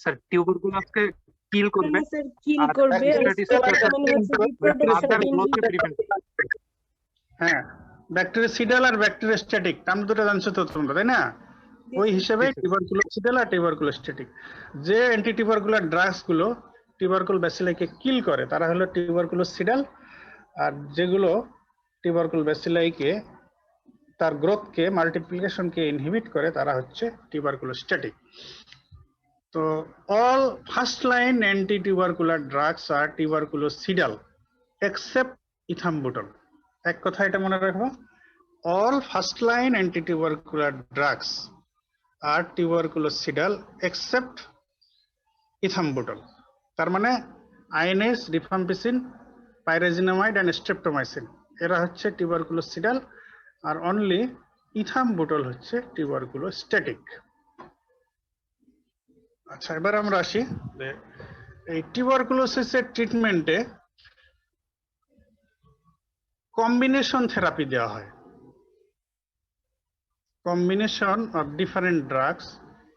স্যার টিউবারকুলাসকে কিল করবে, স্যার কিল আর করবে, আর ব্যাকটেরিয়া মানে হচ্ছে রিপ্রোডাকশন আদার গ্রোথকে প্রিভেন্ট করবে। হ্যাঁ, ব্যাকটেরিয়াসিডাল আর ব্যাকটেরিয়াস্ট্যাটিক নাম দুটো জানছো তো তোমরা, তাই না? ওই হিসেবে টিউবারকুলোসিডাল আর টিউবারকুলোস্ট্যাটিক যে অ্যান্টিটিউবারকুলার ড্রাগস গুলো টিউবারকুল ব্যাসিলাইকে কিল করে তারা হলো টিউবারকুলোসিডাল, আর যেগুলো টিউবারকুল ব্যাসিলাইকে তার গ্রোথকে, মাল্টিপ্লিকেশনকে ইনহিবিট করে তারা হচ্ছে টিউবারকুলোস্ট্যাটিক। তো all first line antitubercular drugs আর টিউবারকুলোসিডাল এক্সেপ্ট ইথাম্বুটল। এক কথা এটা মনে রাখো, all first line antitubercular drugs are tuberculocidal except ethambutol। তার মানে INS, rifampicin, pyrazinamide and streptomycin এরা হচ্ছে টিউবারকুলোসিডাল, আর অনলি ইথাম্বুটল হচ্ছে টিউবারকুলোস্ট্যাটিক। আচ্ছা, এবার আমরা আসি যে এই টিউবারকুলোসিসের ট্রিটমেন্টে কম্বিনেশন থেরাপি দেওয়া হয়। Combination of different drugs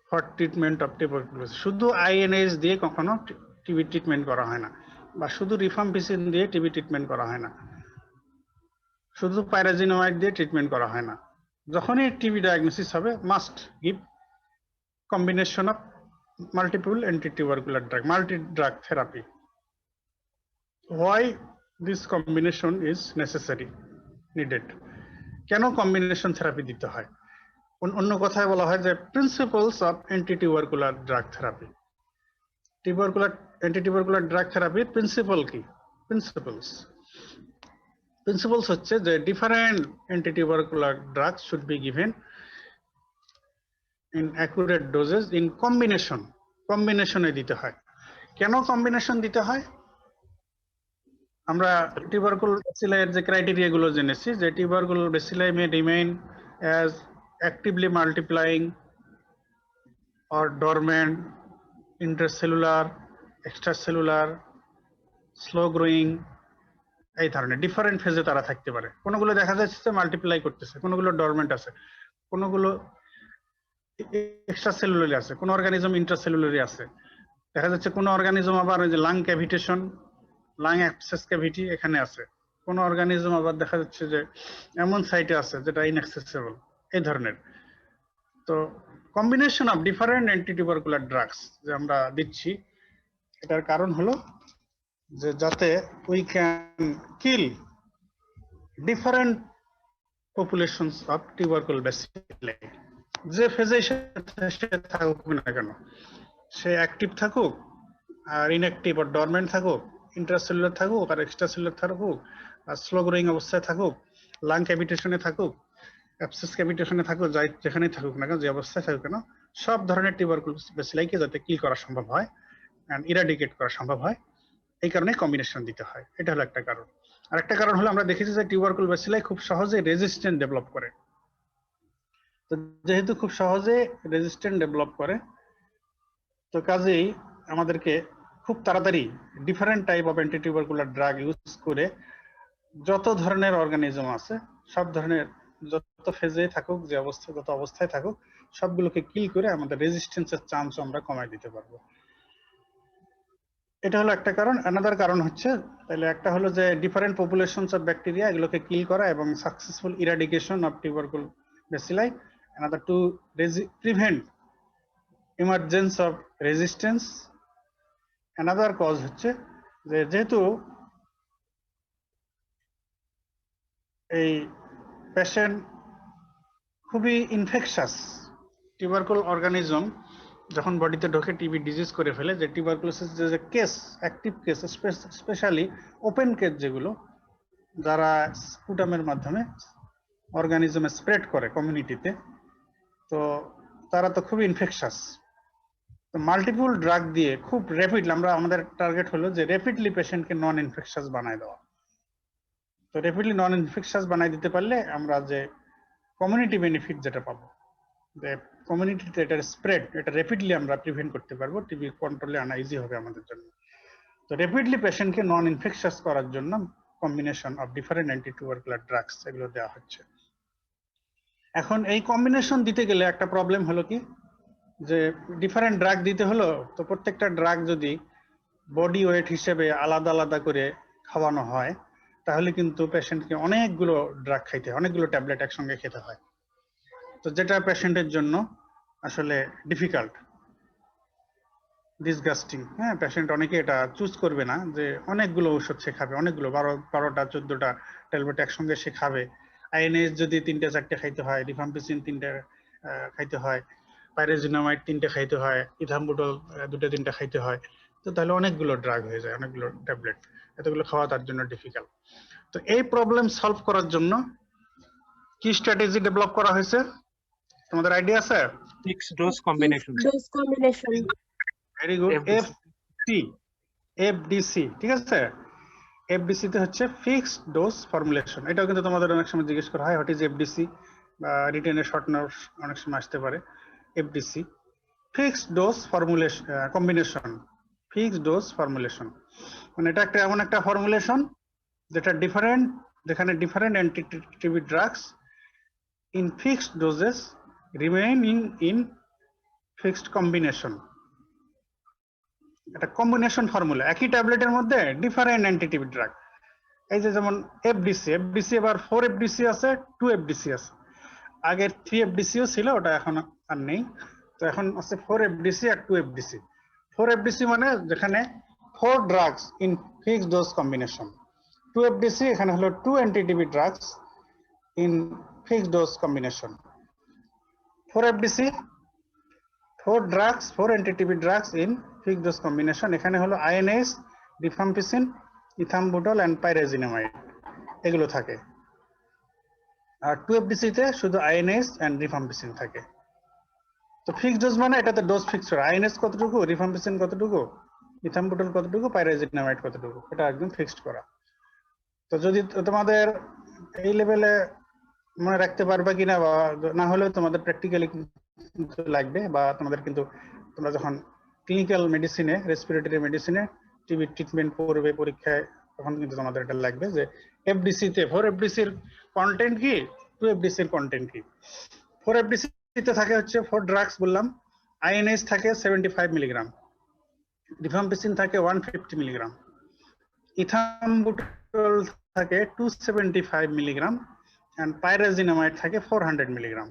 for treatment of tuberculosis. শুধু আইএনএস দিয়ে কখনো টিবি ট্রিটমেন্ট করা হয় না, বা শুধু রিফাম্পিসিন দিয়ে টিবি ট্রিটমেন্ট করা হয় না, শুধু পাইরাজিনামাইড দিয়ে ট্রিটমেন্ট করা হয় না। যখনই টিবি ডায়াগনোসিস হবে must give combination of multiple antitubercular drug, multi drug therapy. Why this combination is necessary, needed? কেন কম্বিনেশন থেরাপি দিতে হয়? অন্য কথায় বলা হয় যে principles of antitubercular drug therapy. Antitubercular drug থেরাপির প্রিন্সিপল কি? প্রিন্সিপলস হচ্ছে যে different antitubercular drugs should be given in accurate doses in combination. কম্বিনেশনে দিতে হয়। কেন কম্বিনেশন দিতে হয়? আমরা টিউবারকুল ব্যাসিলাইয়ের যে ক্রাইটেরিয়া গুলো জেনেছি, যে tubercle bacilli may remain as actively multiplying or dormant, intercellular, extracellular, slow growing, এই ধরনের ডিফারেন্ট ফেজে তারা থাকতে পারে। কোনগুলো দেখা যাচ্ছে মাল্টিপ্লাই করতেছে, কোনগুলো ডরমেন্ট আছে, কোনগুলো এক্সট্রাসেলুলারি আছে, কোন অর্গানিজম ইন্ট্রাসেলুলারি আছে। দেখা যাচ্ছে কোন অর্গানিজম আবার ওই যে lung cavitation, lung abscess cavity এখানে আছে, কোন অর্গানিজম আবার দেখা যাচ্ছে যে এমন সাইটে আছে যেটা ইনঅ্যাক্সেসিবল, এই ধরনের। তো combination of different antitubercular drugs যে আমরা দিচ্ছি, এটার কারণ হলো যে যাতে we can kill different populations of tubercle bacilli. যে ফেজে সে থাকুক না কেন, সে অ্যাক্টিভ থাকুক আর ইনঅ্যাক্টিভ আর ডরমেন্ট থাকুক, ইন্ট্রাসেলুলার থাকুক আর এক্সট্রাসেলুলার থাকুক, আর স্লো গ্রোয়িং অবস্থায় থাকুক, লাং ক্যাভিটেশনে থাকুক, অ্যাবসেস ক্যাভিটেশনে থাকুক, যাই যেখানেই থাকুক না কেন, যে অবস্থায় থাকুক কেন, সব ধরনের টিউবারকুলোসিস ব্যাসিলাইকে যাতে কিল করা সম্ভব হয় এন্ড ইরাডিকেট করা সম্ভব হয়, এই কারণে কম্বিনেশন দিতে হয়। এটা হলো একটা কারণ। আর একটা কারণ হলো আমরা দেখেছি যে টিউবারকুল ব্যাসিলাই খুব সহজে রেজিস্ট্যান্ট ডেভেলপ করে। তো যেহেতু খুব সহজে রেজিস্ট্যান্ট ডেভেলপ করে, তো কাজেই আমাদেরকে খুব তাড়াতাড়ি different type of antitubercular drug use করে যত ধরনের অর্গানিজম আছে, সব ধরনের যত ফেজে থাকুক, যে অবস্থায় যত অবস্থায় থাকুক, সবগুলোকে কিল করে আমাদের রেজিস্ট্যান্সের চান্স আমরা কমায় দিতে পারবো। এটা হলো একটা কারণ। অ্যানাদার কারণ হচ্ছে, তাহলে একটা হলো যে ডিফারেন্ট পপুলেশনস অফ ব্যাকটেরিয়া, এগুলোকে কিল করা এবং successful eradication of tubercle bacilli. Another to prevent emergence of resistance. Another cause হচ্ছে যে যেহেতু এই পেশেন্ট খুবই ইনফেকশাস, টিউবারকুল অর্গানিজম যখন বডিতে ঢোকে টিবি ডিজিজ করে ফেলে, যে টিউবারকুলোসিস যে case, active case, specially open case যেগুলো, যারা স্পুটামের মাধ্যমে অর্গানিজমে স্প্রেড করে কমিউনিটিতে, তো তারা তো খুবই ইনফেকশাস। তো মাল্টিপল ড্রাগ দিয়ে খুব র্যাপিডলি, আমাদের টার্গেট হলো যে র্যাপিডলি পেশেন্টকে নন ইনফেকশাস বানায় দেওয়া। তো র্যাপিডলি নন ইনফেকশাস বানাই দিতে পারলে আমরা যে কমিউনিটি বেনিফিট যেটা পাবো, যে কমিউনিটিতে এটার স্প্রেড, এটা র্যাপিডলি আমরা প্রিভেন্ট করতে পারবো, টিবি কন্ট্রোলে আনা ইজি হবে আমাদের জন্য। তো র্যাপিডলি পেশেন্টকে নন ইনফেকশাস করার জন্য combination of different antitubercular drugs এগুলো দেওয়া হচ্ছে। এখন এই কম্বিনেশন দিতে গেলে একটা প্রবলেম হলো কি, যে ডিফারেন্ট ড্রাগ দিতে হলো, তো প্রত্যেকটা ড্রাগ যদি বডি ওয়েট হিসেবে আলাদা আলাদা করে খাওয়ানো হয়, তাহলে কিন্তু পেশেন্টকে অনেকগুলো ড্রাগ খাইতে হয়, অনেকগুলো ট্যাবলেট একসঙ্গে খেতে হয়। তো যেটা পেশেন্টের জন্য আসলে ডিফিকাল্ট, ডিসগাস্টিং। হ্যাঁ, পেশেন্ট অনেকে এটা চুজ করবে না যে অনেকগুলো ওষুধ সে খাবে, অনেকগুলো 12টা 14টা ট্যাবলেট একসঙ্গে সে খাবে। আইএনএস যদি 3টে 4টে খাইতে হয়, রিফাম্পিসিন 3টে খাইতে হয়, পাইরাজিনামাইড 3টে খাইতে হয়, ইথাম্বুটল 2টে 3টে খাইতে হয়, তো তাহলে অনেকগুলো ড্রাগ হয়ে যায়, অনেকগুলো ট্যাবলেট, এতগুলো খাওয়া তার জন্য ডিফিকাল্ট। তো এই প্রবলেম সলভ করার জন্য কি স্ট্র্যাটেজি ডেভেলপ করা হয়েছে, তোমাদের আইডিয়া আছে? Fixed dose combination. Dose combination. Very good. FDC, ঠিক আছে। এফডিসি তে হচ্ছে ফিক্সড ডোজ ফর্মুলেশন। এটাও কিন্তু তোমাদের অনেক সময় জিজ্ঞেস করা হয়, হোয়াট ইজ এফডিসি, বা রিটেনের শর্ট নোট অনেক সময় আসতে পারে। FDC fixed dose formulation combination, fixed dose formulation, মানে এটা একটা এমন একটা ফর্মুলেশন যেটা ডিফারেন্ট, যেখানে different anti TB drugs in fixed doses remaining in fixed combination. এটা কম্বিনেশন ফর্মুলা, একই ট্যাবলেটের মধ্যে ডিফারেন্ট অ্যান্টিটিউবি ড্রাগ। এই যে যেমন এফডিসি এবার 4 এফডিসি আছে, 2 এফডিসি আছে। আগে 3 এফডিসিও ছিল, ওটা এখন আর নেই। তো এখন আছে 4 এফডিসি আর 2 এফডিসি। 4 এফডিসি মানে যেখানে 4 drugs in fixed dose combination. 2 FDC এখানে হলো 2 anti TB drugs in fixed dose combination. 4 FDC 4 drugs, 4 anti TB drugs in fixed dose combination. এখানে হলো INS, rifampicin, ethambutol and pyrazinamide, এগুলো থাকে। আর 2 এফডিসি তে শুধু আইএনএস এন্ড রিফাম্পিসিন থাকে। তো ফিক্সড ডোজ মানে এটাতে ডোজ ফিক্স করা, আইএনএস কতটুকু, রিফাম্পিসিন কতটুকু, ইথাম্বুটল কতটুকু, পাইরাজিনামাইড কতটুকু, এটা একদম ফিক্সড করা। তো যদি তোমাদের এই লেভেলে মনে রাখতে পারবে কিনা, বা না হলে তোমাদের প্র্যাকটিক্যালি লাগবে, বা তোমাদের কিন্তু তোমরা যখন ক্লিনিক্যাল মেডিসিনে, রেসপিরেটরি মেডিসিনে টিবি ট্রিটমেন্ট করবে পরীক্ষায়, তখন কিন্তু তোমাদের এটা লাগবে যে এফডিসি তে 4 এফডিসি এর কন্টেন্ট কি, 2 এফডিসি এর কন্টেন্ট কি। 4 এফডিসি তে থাকে হচ্ছে 4 ড্রাগস বললাম, আইএনএস থাকে 75 মিলিগ্রাম, রিফাম্পিসিন থাকে 150 মিলিগ্রাম, ইথাম্বুটল থাকে 275 মিলিগ্রাম, and pyrazinamide থাকে 400 মিলিগ্রাম।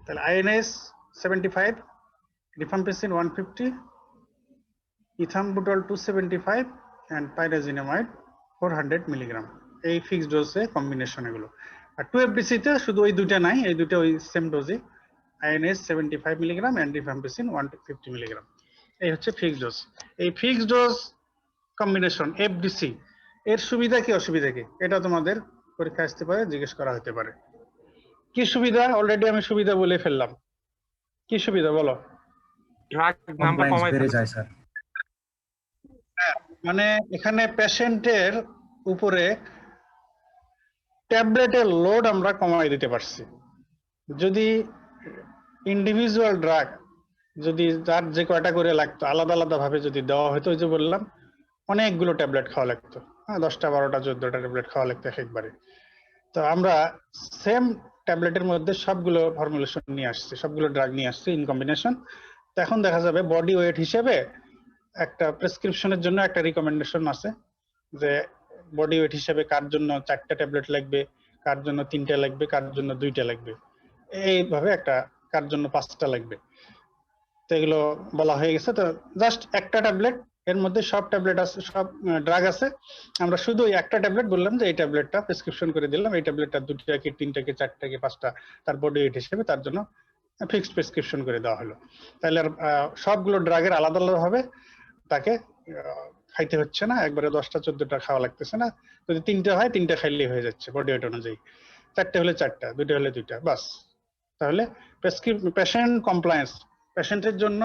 তাহলে INS 75, rifampicin 150, ইথাম্বুটল 275 and pyrazinamide 400 milligram. এই ফিক্সড ডোজে কম্বিনেশন এগুলো। আর 2 এফডিসি তে শুধু ওই দুটো নাই, এই দুটো ওই সেম ডোজে INS 75 milligram and rifampicin 150 milligram. এই হচ্ছে ফিক্সড ডোজ। এই ফিক্সড ডোজ কম্বিনেশন এফডিসি এর সুবিধা কি অসুবিধা কি, এটা তোমাদের পরীক্ষা আসতে পারে, জিজ্ঞেস করা হতে পারে। কি সুবিধা? অলরেডি আমি সুবিধা বলে ফেললাম। কি সুবিধা বলো? ড্রাগ নাম্বার কমপ্লায়েন্স কমাই বেড়ে যায় স্যার। মানে এখানে পেশেন্টের উপরে ট্যাবলেটের লোড আমরা কমাই দিতে পারছি। যদি ইন্ডিভিজুয়াল ড্রাগ যদি যার যে কয়টা করে লাগতো আলাদা আলাদা ভাবে যদি দেওয়া হতো, ওই যে বললাম অনেকগুলো ট্যাবলেট খাওয়া লাগতো, হ্যাঁ 10টা 12টা 14টা ট্যাবলেট খাওয়া লাগতো একবারে। তো আমরা সেম ট্যাবলেটের মধ্যে সবগুলো ফর্মুলেশন নিয়ে আসছি, সবগুলো ড্রাগ নিয়ে আসছি ইন কম্বিনেশন। তো এখন দেখা যাবে বডি ওয়েট হিসেবে একটা প্রেসক্রিপশনের জন্য একটা রিকমেন্ডেশন আছে যে বডি ওয়েট হিসেবে কার জন্য 4টা ট্যাবলেট লাগবে, কার জন্য 3টা লাগবে, কার জন্য 2টা লাগবে, এইভাবে একটা কার জন্য 5টা লাগবে। তো এগুলো বলা হয়ে গেছে। তো জাস্ট একটা ট্যাবলেট, এর মধ্যে সব ট্যাবলেট আছে, সব ড্রাগ আছে, আমরা শুধু ওই একটা ট্যাবলেট বললাম যে এই ট্যাবলেটটা প্রেসক্রিপশন করে দিলাম, এই ট্যাবলেটটা 2টা কি 3টা কি 4টা কি 5টা তার বডি ওয়েট হিসেবে তার জন্য ফিক্সড প্রেসক্রিপশন করে দেওয়া হলো। তাহলে আর সবগুলো ড্রাগের আলাদা আলাদা ভাবে তাকে খাইতে হচ্ছে না, একবারে 10টা 14টা খাওয়া লাগতেছে না। যদি 3টা হয় 3টা খাইলেই হয়ে যাচ্ছে বডি ওয়েট অনুযায়ী, 4টে হলে 4টা, 2টা হলে 2টা, বাস। তাহলে পেশেন্ট কমপ্লায়েন্স, পেশেন্টের জন্য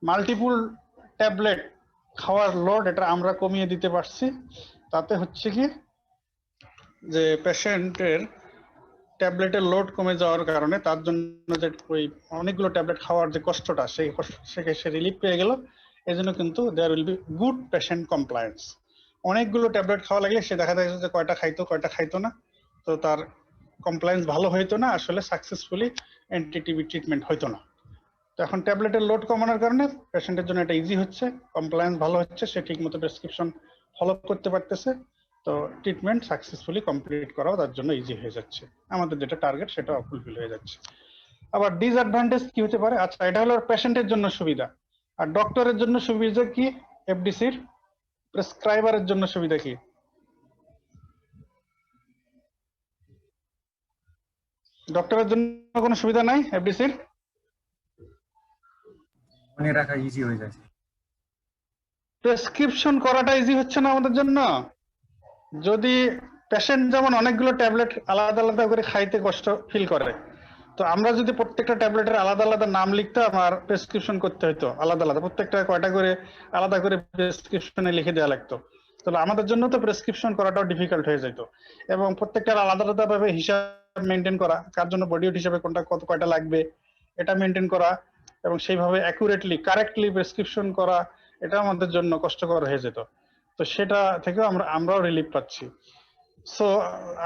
মাল্টিপল ট্যাবলেট খাওয়ার লোড এটা আমরা কমিয়ে দিতে পারছি। তাতে হচ্ছে কি যে পেশেন্টের ট্যাবলেটের লোড কমে যাওয়ার কারণে তার জন্য যে ওই অনেকগুলো ট্যাবলেট খাওয়ার যে কষ্টটা, সেই কষ্ট থেকে সে রিলিফ পেয়ে গেল। এই জন্য কিন্তু there will be good patient compliance. অনেকগুলো ট্যাবলেট খাওয়া লাগলে সে দেখা যাচ্ছে যে কয়টা খাইতো কয়টা খাইতো না, তো তার কমপ্লায়েন্স ভালো হইতো না, আসলে সাকসেসফুলি অ্যান্টি-টিবি ট্রিটমেন্ট হইতো না। তো এখন ট্যাবলেটের লোড কমানোর কারণে পেশেন্টের জন্য এটা ইজি হচ্ছে, কমপ্লায়েন্স ভালো হচ্ছে, সে ঠিকমতো প্রেসক্রিপশন ফলো করতে পারতেছে, তো ট্রিটমেন্ট সাকসেসফুলি কমপ্লিট করাও তার জন্য ইজি হয়ে যাচ্ছে। আমাদের যেটা টার্গেট সেটা ফুলফিল হয়ে যাচ্ছে। আবার ডিসঅ্যাডভান্টেজ কি হতে পারে? আচ্ছা, এটা হলো পেশেন্টের জন্য সুবিধা। আর ডক্টরের জন্য সুবিধা কি? এফডিসির প্রেসক্রাইবারের জন্য সুবিধা কি? ডক্টরের জন্য কোনো সুবিধা নাই এফডিসির? মনে রাখা ইজি হয়ে যায়। প্রেসক্রিপশন করাটা ইজি হচ্ছে না আমাদের জন্য। যদি পেশেন্ট যেমন অনেকগুলো ট্যাবলেট আলাদা আলাদা করে খাইতে কষ্ট ফিল করে, তো আমরা যদি প্রত্যেকটা ট্যাবলেটের আলাদা আলাদা নাম লিখতাম আর প্রেসক্রিপশন করতে হতো আলাদা আলাদা, প্রত্যেকটা কয়টা করে আলাদা করে প্রেসক্রিপশনে লিখে দেওয়া লাগতো, তাহলে আমাদের জন্য তো প্রেসক্রিপশন করাটাও ডিফিকাল্ট হয়ে যেত। এবং প্রত্যেকটার আলাদা আলাদা ভাবে হিসাব মেনটেন করা, কার জন্য বডি ওয়েট হিসাবে কোনটা কত কয়টা লাগবে এটা মেনটেন করা, এবং সেইভাবে অ্যাকুরেটলি কারেক্টলি প্রেসক্রিপশন করা, এটা আমাদের জন্য কষ্টকর হয়ে যেত। তো সেটা থেকেও আমরাও রিলিফ পাচ্ছি। সো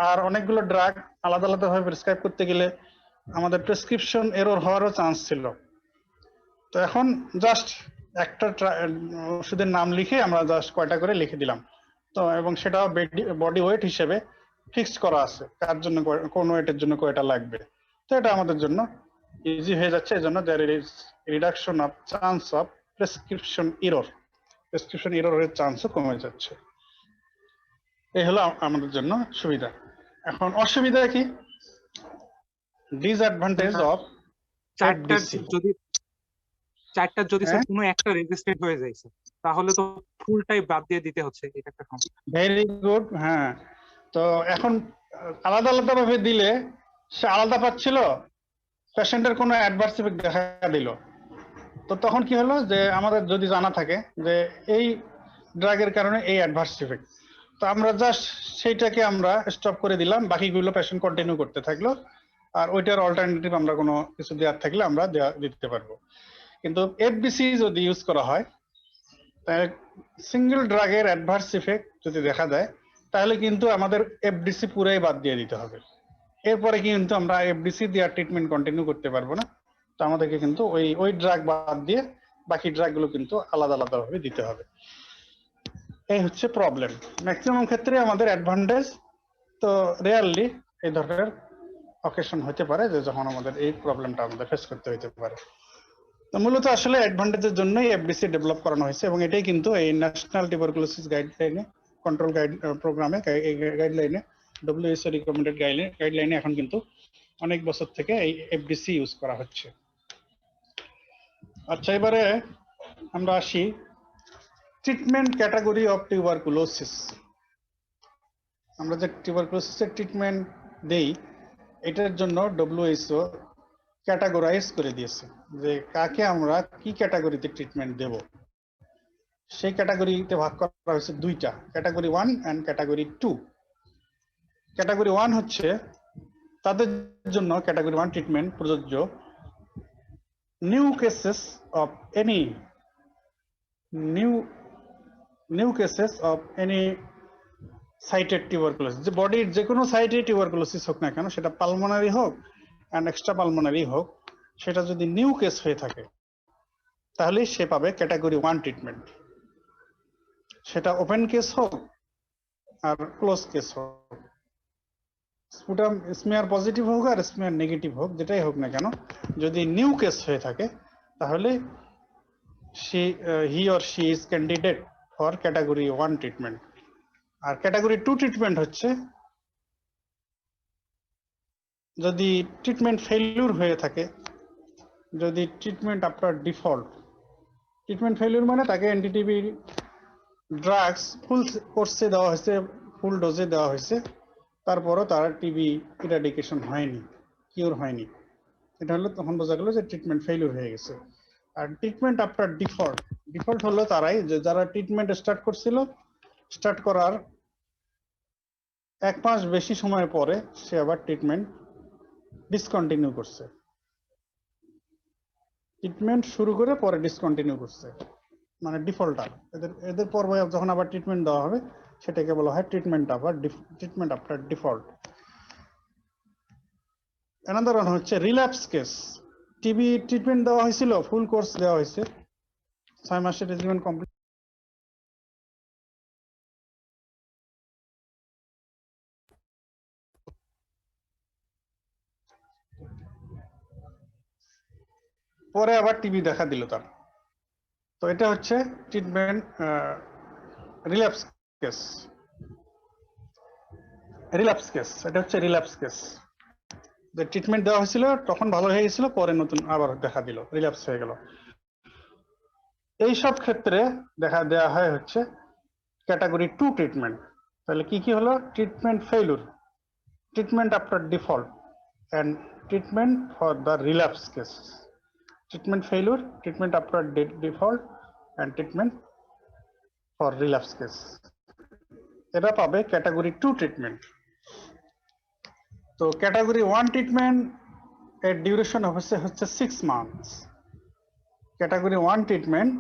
আর অনেকগুলো ড্রাগ আলাদা আলাদা ভাবে প্রেসক্রাইব করতে গেলে আমাদের প্রেসক্রিপশন এরর হওয়ারও চান্স ছিল। তো এখন জাস্ট একটা ওষুধের নাম লিখে আমরা জাস্ট কয়টা করে লিখে দিলাম, তো এবং সেটা বডি ওয়েট হিসেবে ফিক্সড করা আছে, কার জন্য কোন ওয়েটের জন্য কয়টা লাগবে। তো এটা আমাদের জন্য ইজি হয়ে যাচ্ছে। এই জন্য there is reduction of chance of prescription error, prescription এররের চান্সও কমে যাচ্ছে। এই হলো আমাদের জন্য সুবিধা। এখন অসুবিধা কি? ডিসঅ্যাডভান্টেজ অফ চারটার যদি স্যার কোনো একটা রেজিস্ট্রেট হয়ে যায় স্যার, তাহলে তো ফুলটাই বাদ দিয়ে দিতে হচ্ছে, এটা একটা সমস্যা। Very good. হ্যাঁ, তো এখন আলাদা আলাদা ভাবে দিলে সে আলাদা পাচ্ছিল, পেশেন্টের কোনো অ্যাডভার্স ইফেক্ট দেখা দিল, তো তখন কি হলো যে আমাদের যদি জানা থাকে যে এই ড্রাগের কারণে এই অ্যাডভার্স ইফেক্ট, তো আমরা জাস্ট সেইটাকে আমরা স্টপ করে দিলাম, বাকিগুলো পেশেন্ট কন্টিনিউ করতে থাকলো, আর ওইটার অল্টারনেটিভ আমরা কোনো কিছু দেওয়ার থাকলে আমরা দিতে পারবো। কিন্তু এফডিসি যদি ইউজ করা হয়, তাহলে সিঙ্গেল ড্রাগের অ্যাডভার্স ইফেক্ট যদি দেখা দেয়, তাহলে কিন্তু আমাদের এফডিসি পুরাই বাদ দিয়ে দিতে হবে। এরপরে কিন্তু আমরা এফডিসি দিয়ে ট্রিটমেন্ট কন্টিনিউ করতে পারবো না। তো আমাদেরকে কিন্তু ওই ড্রাগ বাদ দিয়ে বাকি ড্রাগ গুলো কিন্তু আলাদা আলাদা ভাবে দিতে হবে। এই হচ্ছে প্রবলেম। ম্যাক্সিমাম ক্ষেত্রে আমাদের অ্যাডভান্টেজ, তো রেয়ারলি এই ধরনের অকেশন হতে পারে যে যখন আমাদের এই প্রবলেমটা আমাদের ফেস করতে হতে পারে। তো মূলত আসলে অ্যাডভান্টেজের জন্যই এফডিসি ডেভেলপ করানো হয়েছে, এবং এটাই কিন্তু এই ন্যাশনাল টিউবারকুলোসিস গাইডলাইনে, কন্ট্রোল প্রোগ্রামে, গাইডলাইনে, WHO রিকমেন্ডেড গাইডলাইনে এখন কিন্তু অনেক বছর থেকে এই এফডিসি ইউজ করা হচ্ছে। আচ্ছা, এবারে আমরা আসি ট্রিটমেন্ট ক্যাটাগরি অফ টিউবারকুলোসিস। আমরা যে টিউবারকুলোসিসের ট্রিটমেন্ট দেই, এটার জন্য WHO ক্যাটাগরাইজ করে দিয়েছে যে কাকে আমরা কি ক্যাটাগরিতে ট্রিটমেন্ট দেব। সেই ক্যাটাগরিতে ভাগ করা হয়েছে দুইটা, ক্যাটাগরি 1 এন্ড ক্যাটাগরি 2। ক্যাটাগরি 1 হচ্ছে তাদের জন্য ক্যাটাগরি 1 ট্রিটমেন্ট প্রযোজ্য new cases of any new cases of any sited tuberculosis. যে বডির যে কোনো সাইটে টিউবারকুলোসিস হোক না কেন, সেটা পালমোনারি হোক এন্ড এক্সট্রা পালমোনারি হোক, সেটা যদি নিউ কেস হয়ে থাকে তাহলে সে পাবে ক্যাটাগরি 1 ট্রিটমেন্ট। সেটা ওপেন কেস হোক আর ক্লোজ কেস হোক, স্পুটাম স্মিয়ার পজিটিভ হোক আর স্মিয়ার নেগেটিভ হোক, যেটাই হোক না কেন, যদি নিউ কেস হয়ে থাকে তাহলে he or she is candidate for category 1 treatment. আর ক্যাটাগরি 2 ট্রিটমেন্ট হচ্ছে যদি ট্রিটমেন্ট ফেলিউর হয়ে থাকে, যদি treatment after default, treatment failure মানে তাকে এনটিটিভি ড্রাগস ফুল কোর্সে দেওয়া হয়েছে, ফুল ডোজে দেওয়া হয়েছে, তারপরও তার টিবি ইরাডিকেশন হয়নি, কিউর হয়নি, এটা হলো তখন বোঝা গেল যে ট্রিটমেন্ট ফেলিউর হয়ে গেছে। আর ট্রিটমেন্ট আফটার ডিফল্ট, ডিফল্ট হলো তারাই যে যারা ট্রিটমেন্ট স্টার্ট করছিল, স্টার্ট করার 1 মাস বেশি সময় পরে সে আবার ট্রিটমেন্ট ডিসকন্টিনিউ করছে, ট্রিটমেন্ট শুরু করে পরে ডিসকন্টিনিউ করছে, মানে ডিফল্টার। এদের পর্বে যখন আবার ট্রিটমেন্ট দেওয়া হবে সেটাকে বলা হয় treatment after default. Another one হচ্ছে রিল্যাপস কেস। টিবি ট্রিটমেন্ট দেওয়া হয়েছিল, ফুল কোর্স দেওয়া হয়েছে, 6 মাসের ট্রিটমেন্ট কমপ্লিট, পরে আবার টিবি দেখা দিল তার, তো এটা হচ্ছে ট্রিটমেন্ট রিল্যাপস কেস। এটা হচ্ছে রিল্যাপস কেস, যে ট্রিটমেন্ট দেওয়া হয়েছিল তখন ভালো হয়ে গেছিল, পরে নতুন আবার দেখা দিল, রিল্যাপস হয়ে গেল। এই সব ক্ষেত্রে দেখা দেওয়া হয় হচ্ছে ক্যাটাগরি 2 ট্রিটমেন্ট। তাহলে কি কি হলো? Treatment failure, treatment after default and treatment for the relapse case. Treatment failure, treatment after default and treatment for relapse case, এরা পাবে ক্যাটাগরি 2 ট্রিটমেন্ট। তো ক্যাটাগরি 1 ট্রিটমেন্ট এর ডিউরেশন হচ্ছে 6 মান্থস। ক্যাটাগরি 1 ট্রিটমেন্ট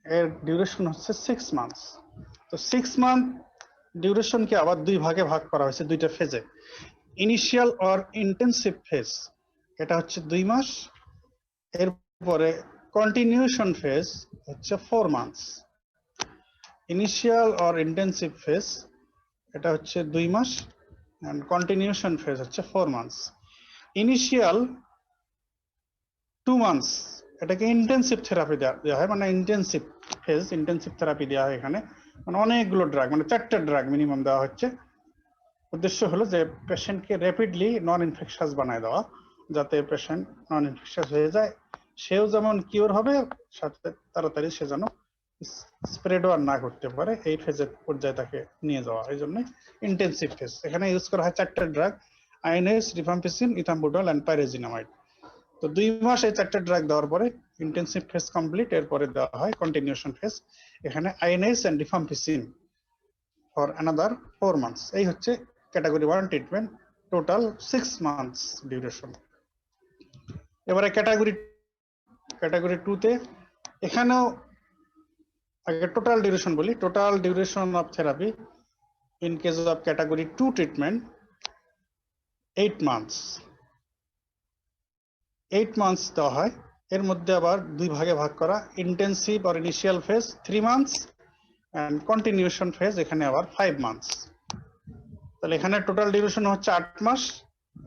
এর ডিউরেশন হচ্ছে 6 মান্থস। তো 6 month ডিউরেশনকে আবার দুই ভাগে ভাগ করা হয়েছে, দুইটা ফেজে। ইনিশিয়াল অর ইন্টেনসিভ ফেজ, এটা হচ্ছে 2 মাস, এরপরে কন্টিনিউশন ফেজ হচ্ছে 4 months. Initial or intensive phase এটা হচ্ছে 2 মাস and continuation phase হচ্ছে 4 months. ইনিশিয়াল 2 months এটাকে ইন্টেনসিভ থেরাপি দেওয়া হয়, মানে ইন্টেনসিভ ফেজ, ইন্টেনসিভ থেরাপি দেওয়া হয় এখানে, মানে অনেকগুলো ড্রাগ, মানে 4টা ড্রাগ মিনিমাম দেওয়া হচ্ছে। উদ্দেশ্য হলো যে পেশেন্টকে র্যাপিডলি নন ইনফেকশাস বানায় দেওয়া, যাতে পেশেন্ট নন ইনফেকশাস হয়ে যায়, সেও যেমন কিওর হবে, সাথে তাড়াতাড়ি সে যেন স্প্রেডও আর না করতে পারে, এই ফেজের পর্যায়ে তাকে নিয়ে যাওয়া। এই জন্য ইন্টেনসিভ ফেজ। এখানে ইউজ করা হয় 4টা drug, INS, rifampicin, ethambutol and পাইরেজিনামাইড। তো 2 মাস এই 4টা ড্রাগ দেওয়ার পরে ইন্টেনসিভ ফেজ কমপ্লিট, এরপরে দেওয়া হয় কন্টিনিউশন ফেজ। এখানে INH and rifampicin for another 4 months. এই হচ্ছে category 1 treatment, total 6 months duration. এবারে ক্যাটাগরি 2 তে, এখানেও আগে টোটাল ডিউরেশন বলি। Total duration of therapy in case of category 2 treatment 8 months. 8 months দেওয়া হয়, এর মধ্যে আবার দুই ভাগে ভাগ করা, intensive or initial phase 3 months and continuation phase এখানে আবার 5 মান্থস। তাহলে এখানে টোটাল ডিউরেশন হচ্ছে 8 মাস,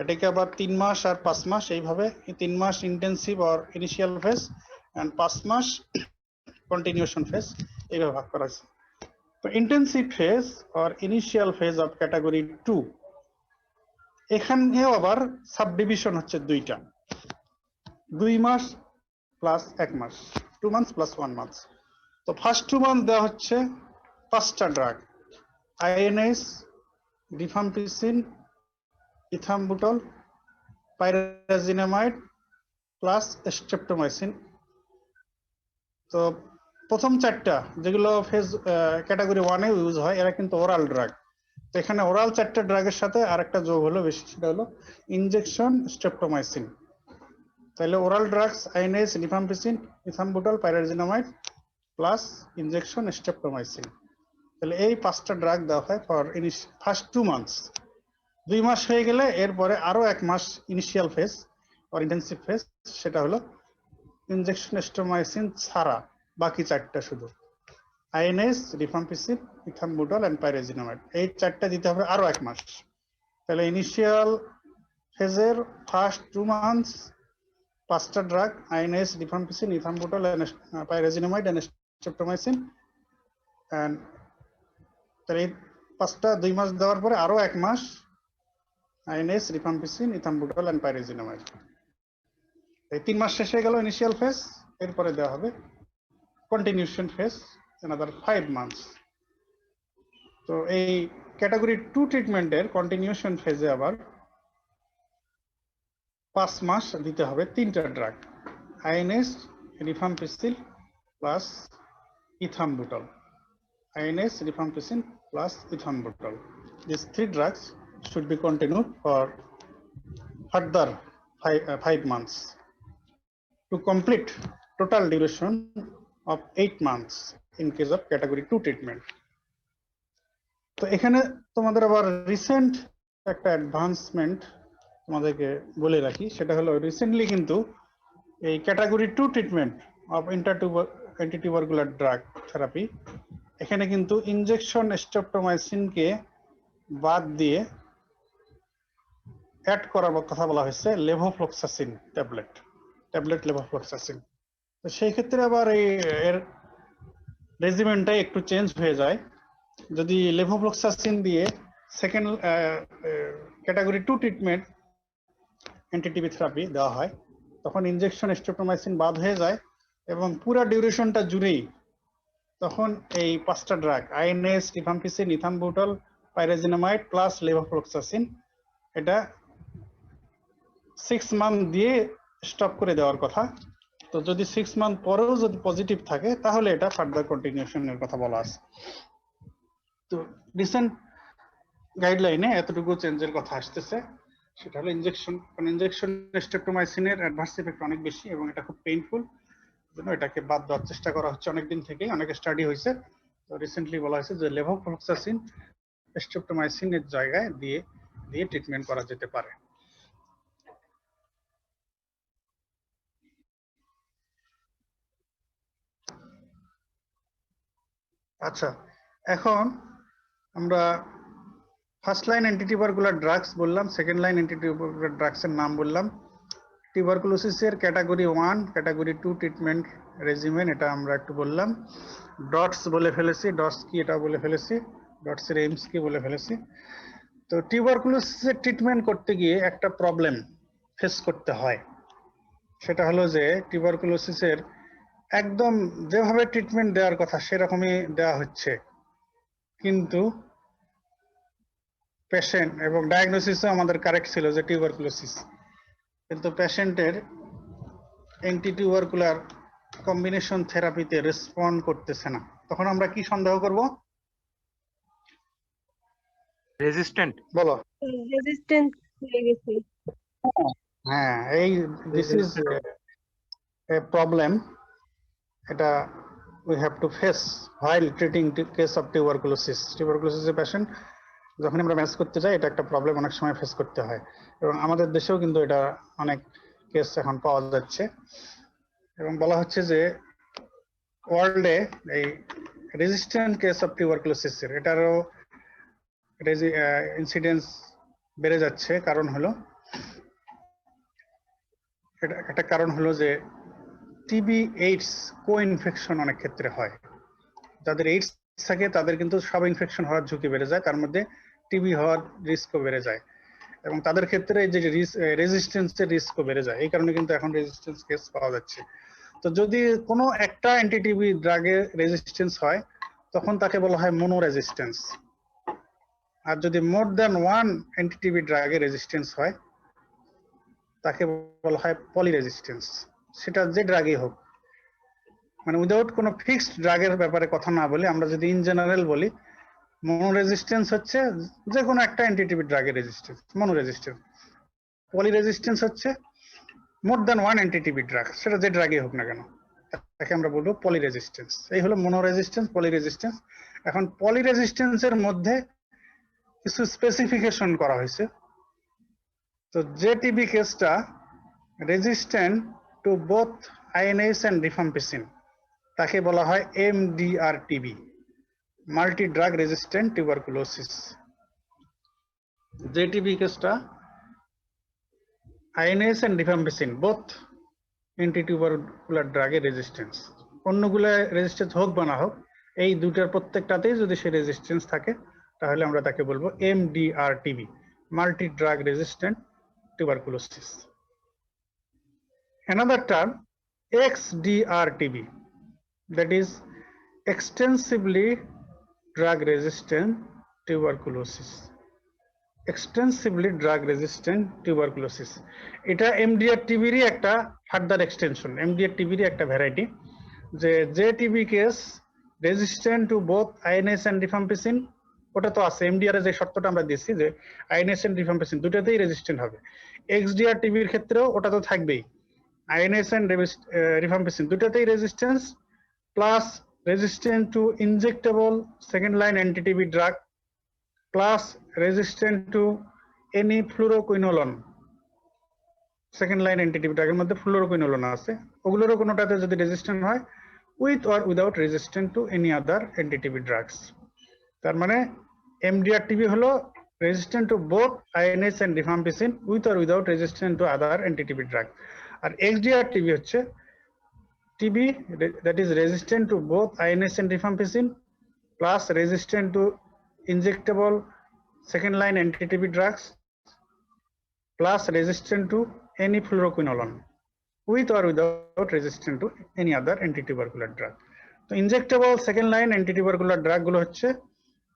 এটাকে আবার 3 মাস আর 5 মাস, এইভাবে 3 মাস intensive or initial phase and 5 মাস কন্টিনিউশন ফেজ, এইভাবে ভাগ করা হয়েছে। তো intensive phase or initial phase of category 2, এখানেও আবার সাব ডিভিশন হচ্ছে 2টা। 2 মাস প্লাস 1 মাস, 2 মান্থস প্লাস 1 মান্থ। তো ফার্স্ট 2 মান্থ দেওয়া হচ্ছে 5টা drug, INS, rifampicin, ethambutol, pyrazinamide plus streptomycin. তো প্রথম 4টা যেগুলো ফেজ ক্যাটাগরি 1 এ ইউজ হয়, এরা কিন্তু ওরাল ড্রাগ। তো এখানে ওরাল 4টা ড্রাগের সাথে আরেকটা যোগ হলো বেশি, সেটা হলো ইনজেকশন স্ট্রেপ্টোমাইসিন। তাহলে oral drugs INS, rifampicin, ethambutol, pyrazinamide plus injection streptomycin. তাহলে এই 5টা ড্রাগ দেওয়া হয় ফর ফার্স্ট 2 মান্থস। 2 মাস হয়ে গেলে এরপরে আরো 1 মাস initial phase or intensive phase, সেটা হলো ইনজেকশন স্ট্রেপ্টোমাইসিন ছাড়া বাকি 4টা শুধু INS, rifampicin, ethambutol and pyrazinamide, এই 4টা দিতে হবে আরো 1 মাস। তাহলে ইনিশিয়াল ফেজের ফার্স্ট 2 মান্থস 5টা drug INS, rifampicin, ethambutol and pyrazinamide and streptomycin. And তাহলে এই 5টা 2 মাস দেওয়ার পরে আরো 1 মাস INS, rifampicin, ethambutol and pyrazinamide. এই 3 মাস শেষ হয়ে গেল ইনিশিয়াল ফেজ। এরপরে দেওয়া হবে কন্টিনিউশন ফেজ another 5 মান্থস। তো এই ক্যাটাগরি 2 ট্রিটমেন্টের কন্টিনিউশন ফেজে আবার 5 মাস দিতে হবে 3টা drug, INS, rifampicin plus ethambutol, INS, rifampicin plus ethambutol. These 3 drugs should be continued for further 5 months to complete total duration of 8 months in case of category 2 treatment. তো এখানে তোমাদের আবার রিসেন্ট একটা অ্যাডভান্সমেন্ট তোমাদেরকে বলে রাখি, সেটা হলো রিসেন্টলি কিন্তু এই category 2 treatment of antitubercular drug therapy, এখানে কিন্তু ইনজেকশন স্ট্রেপ্টোমাইসিনকে বাদ দিয়ে অ্যাড করার কথা বলা হয়েছে লেভোফ্লক্সাসিন ট্যাবলেট লেভোফ্লক্সাসিন। তো সেই ক্ষেত্রে আবার এর রেজিমেন্টটাই একটু চেঞ্জ হয়ে যায়। যদি লেভোফ্লক্সাসিন দিয়ে সেকেন্ড ক্যাটাগরি 2 ট্রিটমেন্ট অ্যান্টিটিবি থেরাপি দেওয়া হয়, তখন ইনজেকশন স্ট্রেপ্টোমাইসিন বাদ হয়ে যায় এবং পুরো ডিউরেশনটা জুড়েই তখন এই 5টা drug INS, rifampicin, ethambutol, pyrazinamide plus levofloxacin, এটা 6 মান্থ দিয়ে স্টপ করে দেওয়ার কথা। তো যদি 6 মান্থ পরেও যদি পজিটিভ থাকে তাহলে এটা ফার্দার কন্টিনিউশনের কথা বলা আছে। তো রিসেন্ট গাইডলাইনে এতটুকু চেঞ্জের কথা আসতেছে, সেটা হলো ইনজেকশন স্ট্রেপ্টোমাইসিনের অ্যাডভার্স ইফেক্ট অনেক বেশি এবং এটা খুব পেইনফুল, জন্য এটাকে বাদ দেওয়ার চেষ্টা করা হচ্ছে অনেকদিন থেকেই, অনেক স্টাডি হয়েছে। তো রিসেন্টলি বলা হয়েছে যে লেভোফ্লক্সাসিন স্ট্রেপ্টোমাইসিনের জায়গায় দিয়ে ট্রিটমেন্ট করা যেতে পারে। আচ্ছা, এখন আমরা ফার্স্ট লাইন অ্যান্টিটিউবারকুলার ড্রাগস বললাম, সেকেন্ড লাইন অ্যান্টিটিউবারকুলার ড্রাগসের নাম বললাম। টিউবারকুলোসিসের ক্যাটাগরি 1, ক্যাটাগরি 2 ট্রিটমেন্ট রেজিমেন এটা আমরা একটু বললাম। ডটস বলে ফেলেছি, ডটস কি এটা বলে ফেলেছি, ডটস এর এইমস কি বলে ফেলেছি। তো টিউবারকুলোসিসের ট্রিটমেন্ট করতে গিয়ে একটা প্রবলেম ফেস করতে হয়, সেটা হলো যে টিউবারকুলোসিসের একদম যেভাবে ট্রিটমেন্ট দেওয়ার কথা সেরকমই দেওয়া হচ্ছে, কিন্তু পেশেন্ট এবং ডায়াগনোসিসও আমাদের কারেক্ট ছিল যে টিউবারকুলোসিস, কিন্তু পেশেন্টের অ্যান্টিটিউবারকুলার কম্বিনেশন থেরাপিতে রেসপন্ড করতেছে না। তখন আমরা কি সন্দেহ করব? রেজিস্ট্যান্ট, বলো। রেজিস্ট্যান্স হয়ে গেছে। হ্যাঁ, এই দিস ইজ এ প্রবলেম, এটা we have to face while treating case of tuberculosis. টিউবারকুলোসিসের পেশেন্ট যখন আমরা ম্যাচ করতে যাই, এটা একটা প্রবলেম অনেক সময় ফেস করতে হয় এবং আমাদের দেশেও কিন্তু এটা অনেক কেস এখন পাওয়া যাচ্ছে। এবং বলা হচ্ছে যে ওয়ার্ল্ডে এই রেজিস্ট্যান্ট কেস অফ টিউবারকুলোসিসের এটারও ইনসিডেন্স বেড়ে যাচ্ছে। কারণ হলো একটা কারণ হলো যে টিবি এইডস কো ইনফেকশন অনেক ক্ষেত্রে হয়। যাদের এইডস থাকে তাদের কিন্তু সব ইনফেকশন হওয়ার ঝুঁকি বেড়ে যায়, তার মধ্যে টিবি হওয়ার রিস্কও বেড়ে যায় এবং তাদের ক্ষেত্রে যে রেজিস্ট্যান্সের রিস্কও বেড়ে যায়। এই কারণে কিন্তু এখন রেজিস্ট্যান্স কেস পাওয়া যাচ্ছে। তো তো যদি কোনো একটা অ্যান্টিটিভি ড্রাগে রেজিস্ট্যান্স হয় তখন তাকে বলা হয় মনো রেজিস্ট্যান্স। আর যদি মোর দ্যান ওয়ান অ্যান্টিটিভি ড্রাগে রেজিস্ট্যান্স হয় তাকে বলা হয় পলি রেজিস্ট্যান্স, সেটা যে ড্রাগই হোক। মানে উইদাউট কোনো ফিক্সড ড্রাগের ব্যাপারে কথা না বলে আমরা যদি ইন জেনারেল বলি, মনো রেজিস্ট্যান্স হচ্ছে যে কোনো একটা অ্যান্টিটিভি ড্রাগের রেজিস্ট্যান্স, মনো রেজিস্ট্যান্স। পলি রেজিস্ট্যান্স হচ্ছে মোর দ্যান ওয়ান অ্যান্টিটিভি ড্রাগ, সেটা যে ড্রাগই হোক না কেন, তাকে আমরা বলবো পলি রেজিস্ট্যান্স। এই হলো মনো রেজিস্ট্যান্স, পলি রেজিস্ট্যান্স। এখন পলি রেজিস্ট্যান্সের মধ্যে কিছু স্পেসিফিকেশন করা হয়েছে। তো যে টিবি কেসটা resistant to both INS and rifampicin তাকে বলা হয় MDR TB, multi drug resistant tuberculosis. যে টিবি কেসটা INS and rifampicin both antitubercular ড্রাগের রেজিস্ট্যান্স, অন্যগুলো রেজিস্ট্যান্স হোক বা না হোক, এই দুটার প্রত্যেকটাতেই যদি সে রেজিস্ট্যান্স থাকে তাহলে আমরা তাকে বলবো MDR TB, multi drug resistant tuberculosis. Another term, XDR-TB, that is extensively drug resistant tuberculosis. Extensively drug resistant tuberculosis. এটা MDR-TB এরই একটা ফার্দার এক্সটেনশন, MDR-TB এর একটা ভ্যারাইটি। যে TB case resistant to both INS and rifampicin, ওটা তো আছে MDR এর যে শর্তটা আমরা দিচ্ছি যে আইএনএস এন্ড রিফাম্পিসিন দুটাতেই রেজিস্ট্যান্ট হবে। এক্সডিআর টিবির ক্ষেত্রেও ওটা তো থাকবেই, আইএনএস এন্ড রিফাম্পিসিন দুটাতেই resistance, plus resistant to injectable second line anti TB drug, plus resistant to any fluoroquinolone. Second line anti TB ড্রাগের মধ্যে ফ্লুরোকুইনোলন আছে, ওগুলোরও কোনোটাতে যদি রেজিস্ট্যান্ট হয়, with or without resistant to any other anti TB drugs. তার মানে MDR-TB হলো resistant to both INS and rifampicin with or without resistant to other anti-TB drug. R XDR-TB হচ্ছে TB that is resistant to both INS and rifampicin plus resistant to injectable second line anti-TB drugs plus resistant to any fluoroquinolone with or without resistant to any other anti-tubercular drug. তো injectable second line anti-tubercular drug গুলো হচ্ছে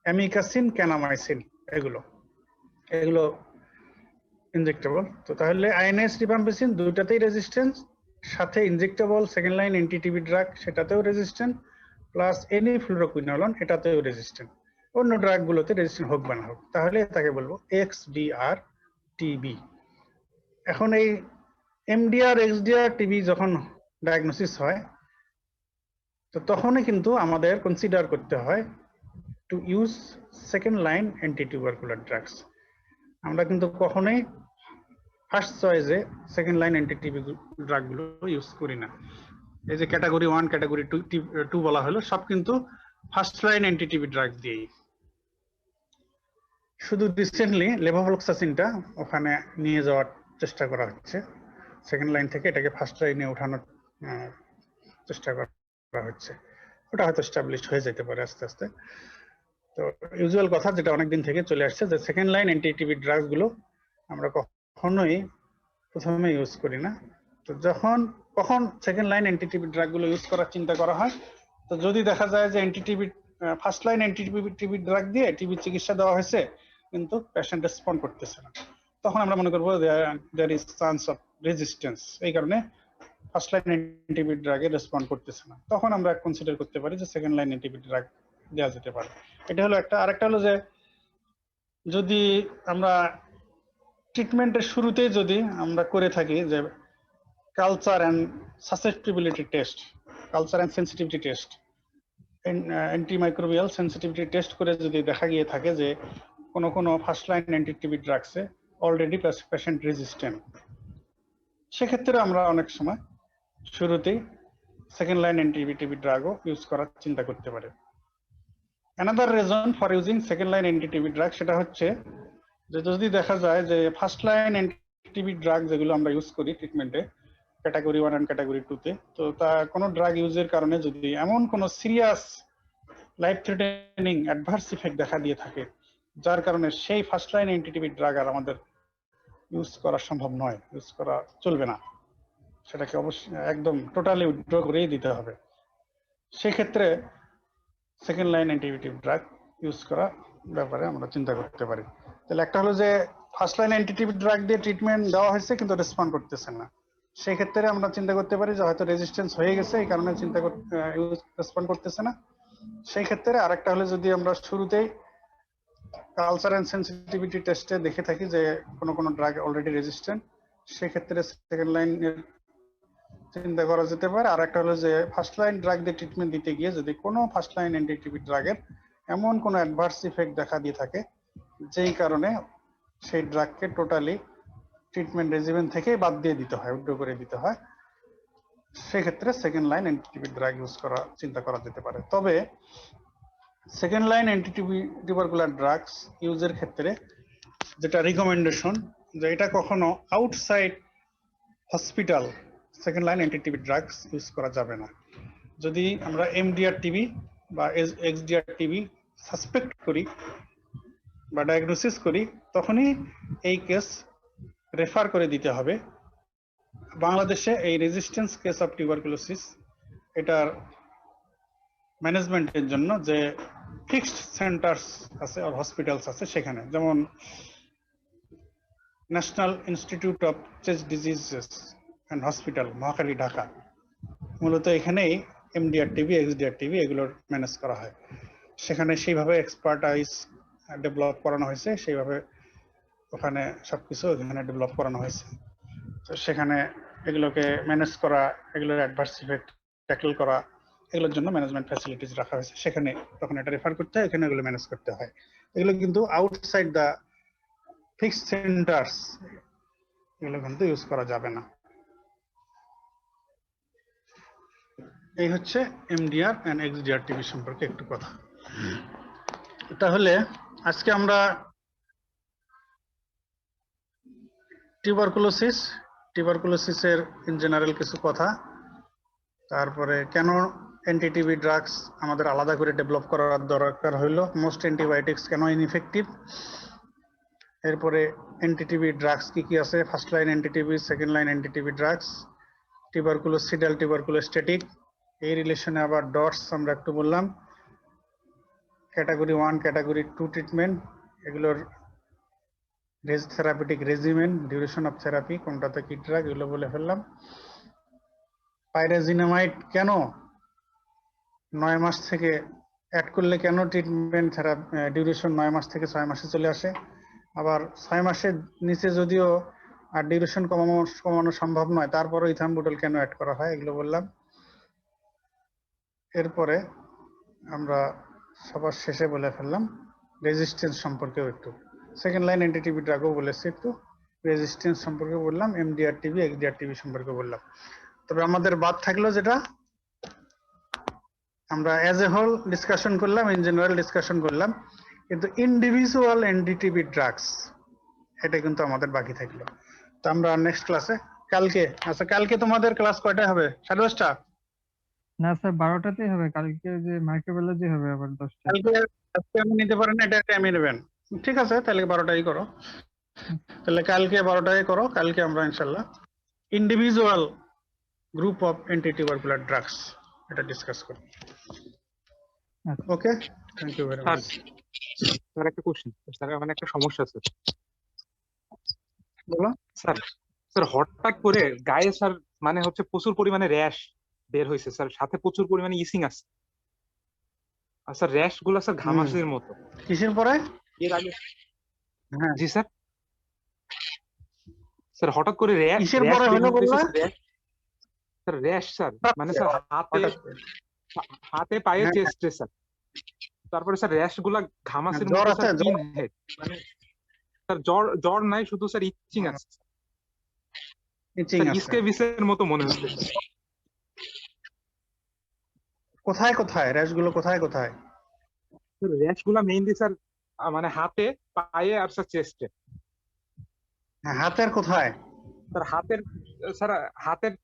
amikacin, ক্যানামাইসিন, এগুলো injectable. তো তাহলে INS rifampicin দুইটাতেই resistance, সাথে injectable second line এন্টিটিবি drug সেটাতেও resistant, plus any fluoroquinolone এটাতেও resistant, অন্য ড্রাগ গুলোতে রেজিস্ট্যান্ট হোক বা না হোক, তাহলে তাকে বলবো XDR-TB। এখন এই MDR XDR-TB যখন ডায়াগনোসিস হয় তো তখনই কিন্তু আমাদের কনসিডার করতে হয় to use second line anti-tubercular drugs. আমরা কিন্তু কখনোই ফার্স্ট চয়েসে সেকেন্ড লাইন অ্যান্টি-টিবি ড্রাগ গুলো ইউজ করি না। এই যে ক্যাটাগরি 1 ক্যাটাগরি 2 বলা হলো, সব কিন্তু ফার্স্ট লাইন অ্যান্টি-টিবি ড্রাগ দিয়েই। শুধু রিসেন্টলি লেভোফ্লক্সাসিনটা ওখানে নিয়ে যাওয়ার চেষ্টা করা হচ্ছে, সেকেন্ড লাইন থেকে এটাকে ফার্স্ট লাইনে ওঠানোর চেষ্টা করা হচ্ছে। ওটা হয়তো এস্টাবলিশ হয়ে যেতে পারে আস্তে আস্তে। তো ইউজুয়াল কথা যেটা অনেকদিন থেকে চলে আসছে যে সেকেন্ড লাইন অ্যান্টি-টিবি ড্রাগস গুলো আমরা কখনোই প্রথমে ইউজ করি না। তো কখন সেকেন্ড লাইন অ্যান্টি-টিবি ড্রাগ গুলো ইউজ করার চিন্তা করা হয়, তো যদি দেখা যায় যে anti-TB first line anti TB drug দিয়ে টিবি চিকিৎসা দেওয়া হয়েছে কিন্তু পেশেন্ট রেসপন্ড করতেছে না, তখন আমরা মনে করবো there is chance of resistance, এই কারণে ফার্স্ট লাইন অ্যান্টি-টিবি ড্রাগে রেসপন্ড করতেছে না, তখন আমরা কনসিডার করতে পারি যে সেকেন্ড লাইন অ্যান্টি-টিবি ড্রাগ দেওয়া যেতে পারে। এটা হলো একটা। আরেকটা হলো যে যদি আমরা ট্রিটমেন্টের শুরুতেই যদি আমরা করে থাকি যে culture and susceptibility test, culture and sensitivity test, antimicrobial sensitivity test করে যদি দেখা গিয়ে থাকে যে কোনো ফার্স্ট লাইন অ্যান্টি-টিবি ড্রাগসে অলরেডি পেশেন্ট রেজিস্ট্যান্ট, সেক্ষেত্রে আমরা অনেক সময় শুরুতেই সেকেন্ড লাইন অ্যান্টি-টিবি ড্রাগও ইউজ করার চিন্তা করতে পারি। Another reason for using second line anti-TB drug সেটা হচ্ছে যে যদি দেখা যায় যে ফার্স্ট লাইন anti-TB ড্রাগ যেগুলো আমরা ইউজ করি ট্রিটমেন্টে ক্যাটাগরি 1 এন্ড ক্যাটাগরি 2 তে, তো তা কোনো ড্রাগ ইউজের কারণে যদি এমন কোনো serious life threatening adverse effect দেখা দিয়ে থাকে যার কারণে সেই ফার্স্ট লাইন anti-TB ড্রাগ আর আমাদের ইউজ করা সম্ভব নয়, ইউজ করা চলবে না, সেটাকে অবশ্যই একদম টোটালি উইথড্র করেই দিতে হবে। সেক্ষেত্রে সেকেন্ড লাইন অ্যান্টিটিউটিভ ড্রাগ ইউজ করা ব্যাপারে আমরা চিন্তা করতে পারি। তাহলে একটা হলো যে ফার্স্ট লাইন অ্যান্টিটিউটিভ ড্রাগ দিয়ে ট্রিটমেন্ট দেওয়া হয়েছে কিন্তু রেসপন্ড করতেছে না, সেই ক্ষেত্রে আমরা চিন্তা করতে পারি যে হয়তো রেজিস্ট্যান্স হয়ে গেছে, এই কারণে রেসপন্ড করতেছে না। সেই ক্ষেত্রে আরেকটা হলো যদি আমরা শুরুতেই কালচার এন্ড সেন্সিটিভিটি টেস্টে দেখে থাকি যে কোনো ড্রাগ অলরেডি রেজিস্ট্যান্ট, সেক্ষেত্রে সেকেন্ড লাইন চিন্তা করা যেতে পারে। আর একটা হলো যে ফার্স্ট লাইন ড্রাগ দিয়ে ট্রিটমেন্ট দিতে গিয়ে যদি কোনো ফার্স্ট লাইন অ্যান্টিটিউটিভ ড্রাগের এমন কোনো অ্যাডভার্স ইফেক্ট দেখা দিয়ে থাকে যেই কারণে সেই ড্রাগকে টোটালি ট্রিটমেন্ট রেজিমেন থেকেই বাদ দিয়ে দিতে হয়, উইথড্র করে দিতে হয়, সেক্ষেত্রে সেকেন্ড লাইন অ্যান্টিটিউটিভ ড্রাগ ইউজ করা চিন্তা করা যেতে পারে। তবে সেকেন্ড লাইন অ্যান্টিটিউবারকুলার ড্রাগস ইউজের ক্ষেত্রে যেটা রিকমেন্ডেশন, যে এটা কখনো আউটসাইড হসপিটাল সেকেন্ড লাইন অ্যান্টিটিউটিভ ড্রাগস ইউজ করা যাবে না। যদি আমরা এমডিআর টিবি বা এক্সডিআর টিবি সাসপেক্ট করি বা ডায়াগনোসিস করি, তখনই এই কেস রেফার করে দিতে হবে। বাংলাদেশে এই রেজিস্ট্যান্স কেস অফ টিউবারকুলোসিস এটার ম্যানেজমেন্টের জন্য যে ফিক্সড সেন্টার্স আছে আর হসপিটালস আছে, সেখানে যেমন national institute of chest diseases and hospital Mohakhali Dhaka, মূলত এখানেই এমডিআর টিবি এক্সডিআর টিবি এগুলোর ম্যানেজ করা হয়। সেখানে সেইভাবে এক্সপার্টাইজ ডেভেলপ করানো হয়েছে, সেইভাবে ওখানে সবকিছু ওখানে ডেভেলপ করানো হয়েছে। তো সেখানে এগুলোকে ম্যানেজ করা, এগুলোর অ্যাডভার্স ইফেক্ট ট্যাকল করা, এগুলোর জন্য ম্যানেজমেন্ট ফ্যাসিলিটিস রাখা হয়েছে। সেখানে তখন এটা রেফার করতে হয়, এখানে এগুলো ম্যানেজ করতে হয়। এগুলো কিন্তু আউটসাইড দ্য ফিক্সড সেন্টার্স এগুলো কিন্তু ইউজ করা যাবে না। এই হচ্ছে এমডিআর এন্ড এক্সডিআর টিবি সম্পর্কে একটু কথা। তাহলে আজকে আমরা টিউবারকুলোসিসের ইন জেনারেল কিছু কথা, তারপরে কেন অ্যান্টিটিবি ড্রাগস আমাদের আলাদা করে ডেভেলপ করার দরকার হইলো, মোস্ট অ্যান্টিবায়োটিক্স কেন ইনইফেক্টিভ, এরপরে অ্যান্টিটিবি ড্রাগস কি কি আছে, first line anti TB, second line anti TB drugs, tuberculocidal tuberculostatic, এই রিলেশনে আবার ডটস আমরা একটু বললাম, ক্যাটাগরি 1 ক্যাটাগরি 2 ট্রিটমেন্ট, এগুলোর therapeutic regimen, duration of therapy, কোনটাতে কি ড্রাগ, এগুলো বলে ফেললাম। পাইরাজিনামাইড কেন 9 মাস থেকে অ্যাড করলে কেন ট্রিটমেন্ট ডিউরেশন 9 মাস থেকে 6 মাসে চলে আসে, আবার 6 মাসের নিচে যদিও আর ডিউরেশন কমানো সম্ভব নয়, তারপরও ইথাম্বুটল কেন অ্যাড করা হয়, এগুলো বললাম। এরপরে আমরা সবার শেষে বলে ফেললাম রেজিস্ট্যান্স সম্পর্কেও একটু, সেকেন্ড লাইন অ্যান্টিটিবি ড্রাগও বলেছি, একটু রেজিস্ট্যান্স সম্পর্কে বললাম, এমডিআর টিবি এক্সডিআর টিবি সম্পর্কে বললাম। তবে আমাদের বাদ থাকলো যেটা আমরা অ্যাজ এ হোল ডিসকাশন করলাম, ইন জেনারেল ডিসকাশন করলাম, কিন্তু ইন্ডিভিজুয়াল এনডিটিভি ড্রাগস এটা কিন্তু আমাদের বাকি থাকলো। তো আমরা নেক্সট ক্লাসে কালকে, আচ্ছা কালকে তোমাদের ক্লাস কয়টায় হবে? 10:30টা? না স্যার 12টাতেই হবে, কালকে যে মাইক্রোবায়োলজি হবে আবার 10টা। কালকে আজকে আমি নিতে পারেন, এটা টাইমে নেবেন, ঠিক আছে? তাহলে 12টাই করো, তাহলে কালকে 12টায় করো। কালকে আমরা ইনশাল্লাহ individual group of antitubercular drugs এটা ডিসকাস করব। আচ্ছা। Okay, thank you very much. Sir একটা কোশ্চেন, স্যার মানে একটা সমস্যা আছে বলো। স্যার। স্যার হঠাৎ করে গায়ে স্যার মানে হচ্ছে প্রচুর পরিমাণে র্যাশ বের হয়েছে স্যার, সাথে প্রচুর পরিমাণে ইচিং আছে। আর স্যার র্যাশ গুলা স্যার ঘামাচির মতো। কিসের পরে? এর আগে হ্যাঁ, জি স্যার। স্যার হঠাৎ করে র্যাশ কিসের পরে হলো বললা? স্যার র্যাশ স্যার মানে স্যার হাতে পায়ে হ্যাঁ, চেস্টে স্যার। তারপরে স্যার র্যাশ গুলা ঘামাচির জ্বর মতো আছে? স্যার জ্বর? মানে স্যার জ্বর নাই, শুধু স্যার ইচিং আছে ইচিং স্যার, আছে? স্কেবিসের মতো মনে হচ্ছে। কোথায় কোথায় র্যাশ গুলো, কোথায় কোথায়? র্যাশ গুলা মেইনলি স্যার মানে হাতে, পায়ে আর স্যার চেস্টে। হ্যাঁ, হাতের কোথায়? স্যার হাতের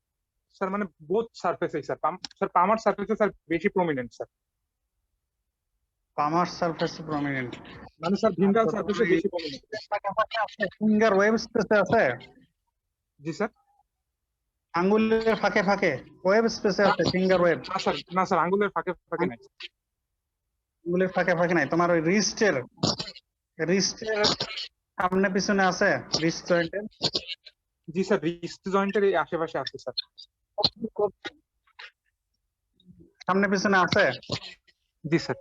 স্যার মানে বোথ সারফেসে স্যার, স্যার পামার সারফেসে স্যার বেশি প্রমিনেন্ট স্যার। পামার সারফেস প্রমিনেন্ট, মানে স্যার ভিন্ডাল সারফেসে বেশি প্রমিনেন্ট। ফিঙ্গার ওয়েব স্পেসে আছে? জি স্যার। আঙ্গুলের ফাঁকে ফাঁকে ওয়েব স্পেসে আছে, ফিঙ্গার ওয়েব। না স্যার আঙ্গুলের ফাঁকে ফাঁকে নাই। আঙ্গুলের ফাঁকে ফাঁকে নাই, তোমার ওই রিস্টের সামনে পিছনে আছে, রিস্ট জয়েন্টের। জি স্যার রিস্ট জয়েন্টের আশেপাশে আছে স্যার। সামনে পিছনে আছে। জি স্যার।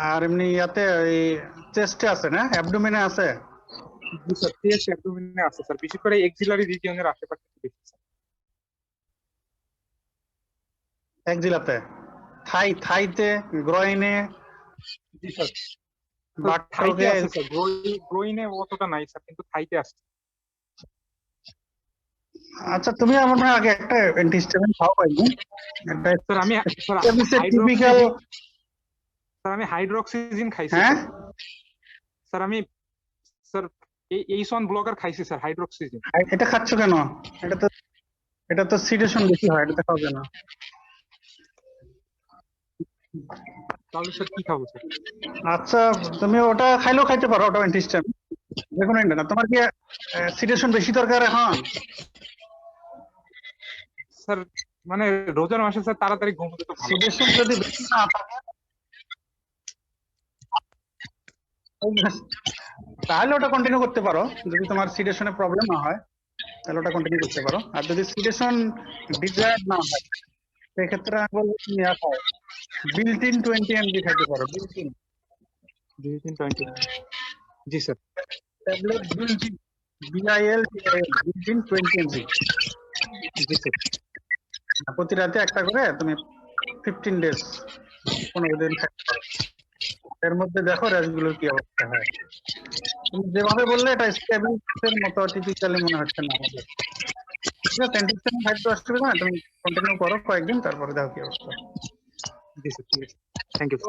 আর এমনি ইয়াতে ওই চেস্টে আছে না, অ্যাবডোমেনে আছে? জি স্যার চেস্ট অ্যাবডোমেনে আছে স্যার, বিশেষ করে এক্সিলারি রিজিয়নের আশেপাশে বেশি স্যার। এক্সিলাতে, থাইতে, গ্রয়েনে, জি স্যার। থাইতে বাট্টকে। আছে স্যার, গ্রোইনে অতটা নাই স্যার, কিন্তু থাইতে আছে। আচ্ছা, তুমি আমার মনে হয় আগে একটা অ্যান্টিহিস্টামিন খাও পাইনি। স্যার আমি টিপিক্যাল। স্যার আমি হাইড্রোক্সিজিন খাইছি। হ্যাঁ স্যার আমি স্যার এইসন ব্লকার খাইছি স্যার, হাইড্রোক্সিজিন। এটা খাচ্ছ কেন? এটা তো সিডেশন বেশি হয়, এটা খাবে না। তাহলে স্যার কি খাবো স্যার? আচ্ছা, তুমি ওটা খাইলেও খাইতে পারো, ওটা অ্যান্টিহিস্টামিন, দেখুন না। তোমার কি সিডেশন বেশি দরকার এখন? স্যার মানে রোজার মাসে স্যার তাড়াতাড়ি ঘুমোতে তো ভালো। সিডেশন যদি বেশি না থাকে তাহলে ওটা কন্টিনিউ করতে পারো। যদি তোমার সিডেশনে প্রবলেম না হয় তাহলে ওটা কন্টিনিউ করতে পারো। আর যদি সিডেশন ডিজায়ার না হয় সেক্ষেত্রে আমি বলবো তুমি বিল্ট ইন 20 mg খাইতে পারো। Built in 20 G sir. Tablet built in, built in 20 mg। G sir. প্রতি রাতে একটা করে তুমি 15 ডেজ, 15 দিন থাকতে পারো। এর মধ্যে দেখো র্যাশগুলোর কি অবস্থা হয়। তুমি যেভাবে বললে এটা স্টেবিলিটির মতো টিপিক্যালি মনে হচ্ছে না আমাদের। ঠিক আছে, অ্যান্টিহিস্টামিন খাইতে অসুবিধা না, তুমি কন্টিনিউ করো কয়েকদিন, তারপরে দেখো কি অবস্থা। জি স্যার ঠিক আছে, থ্যাংক ইউ।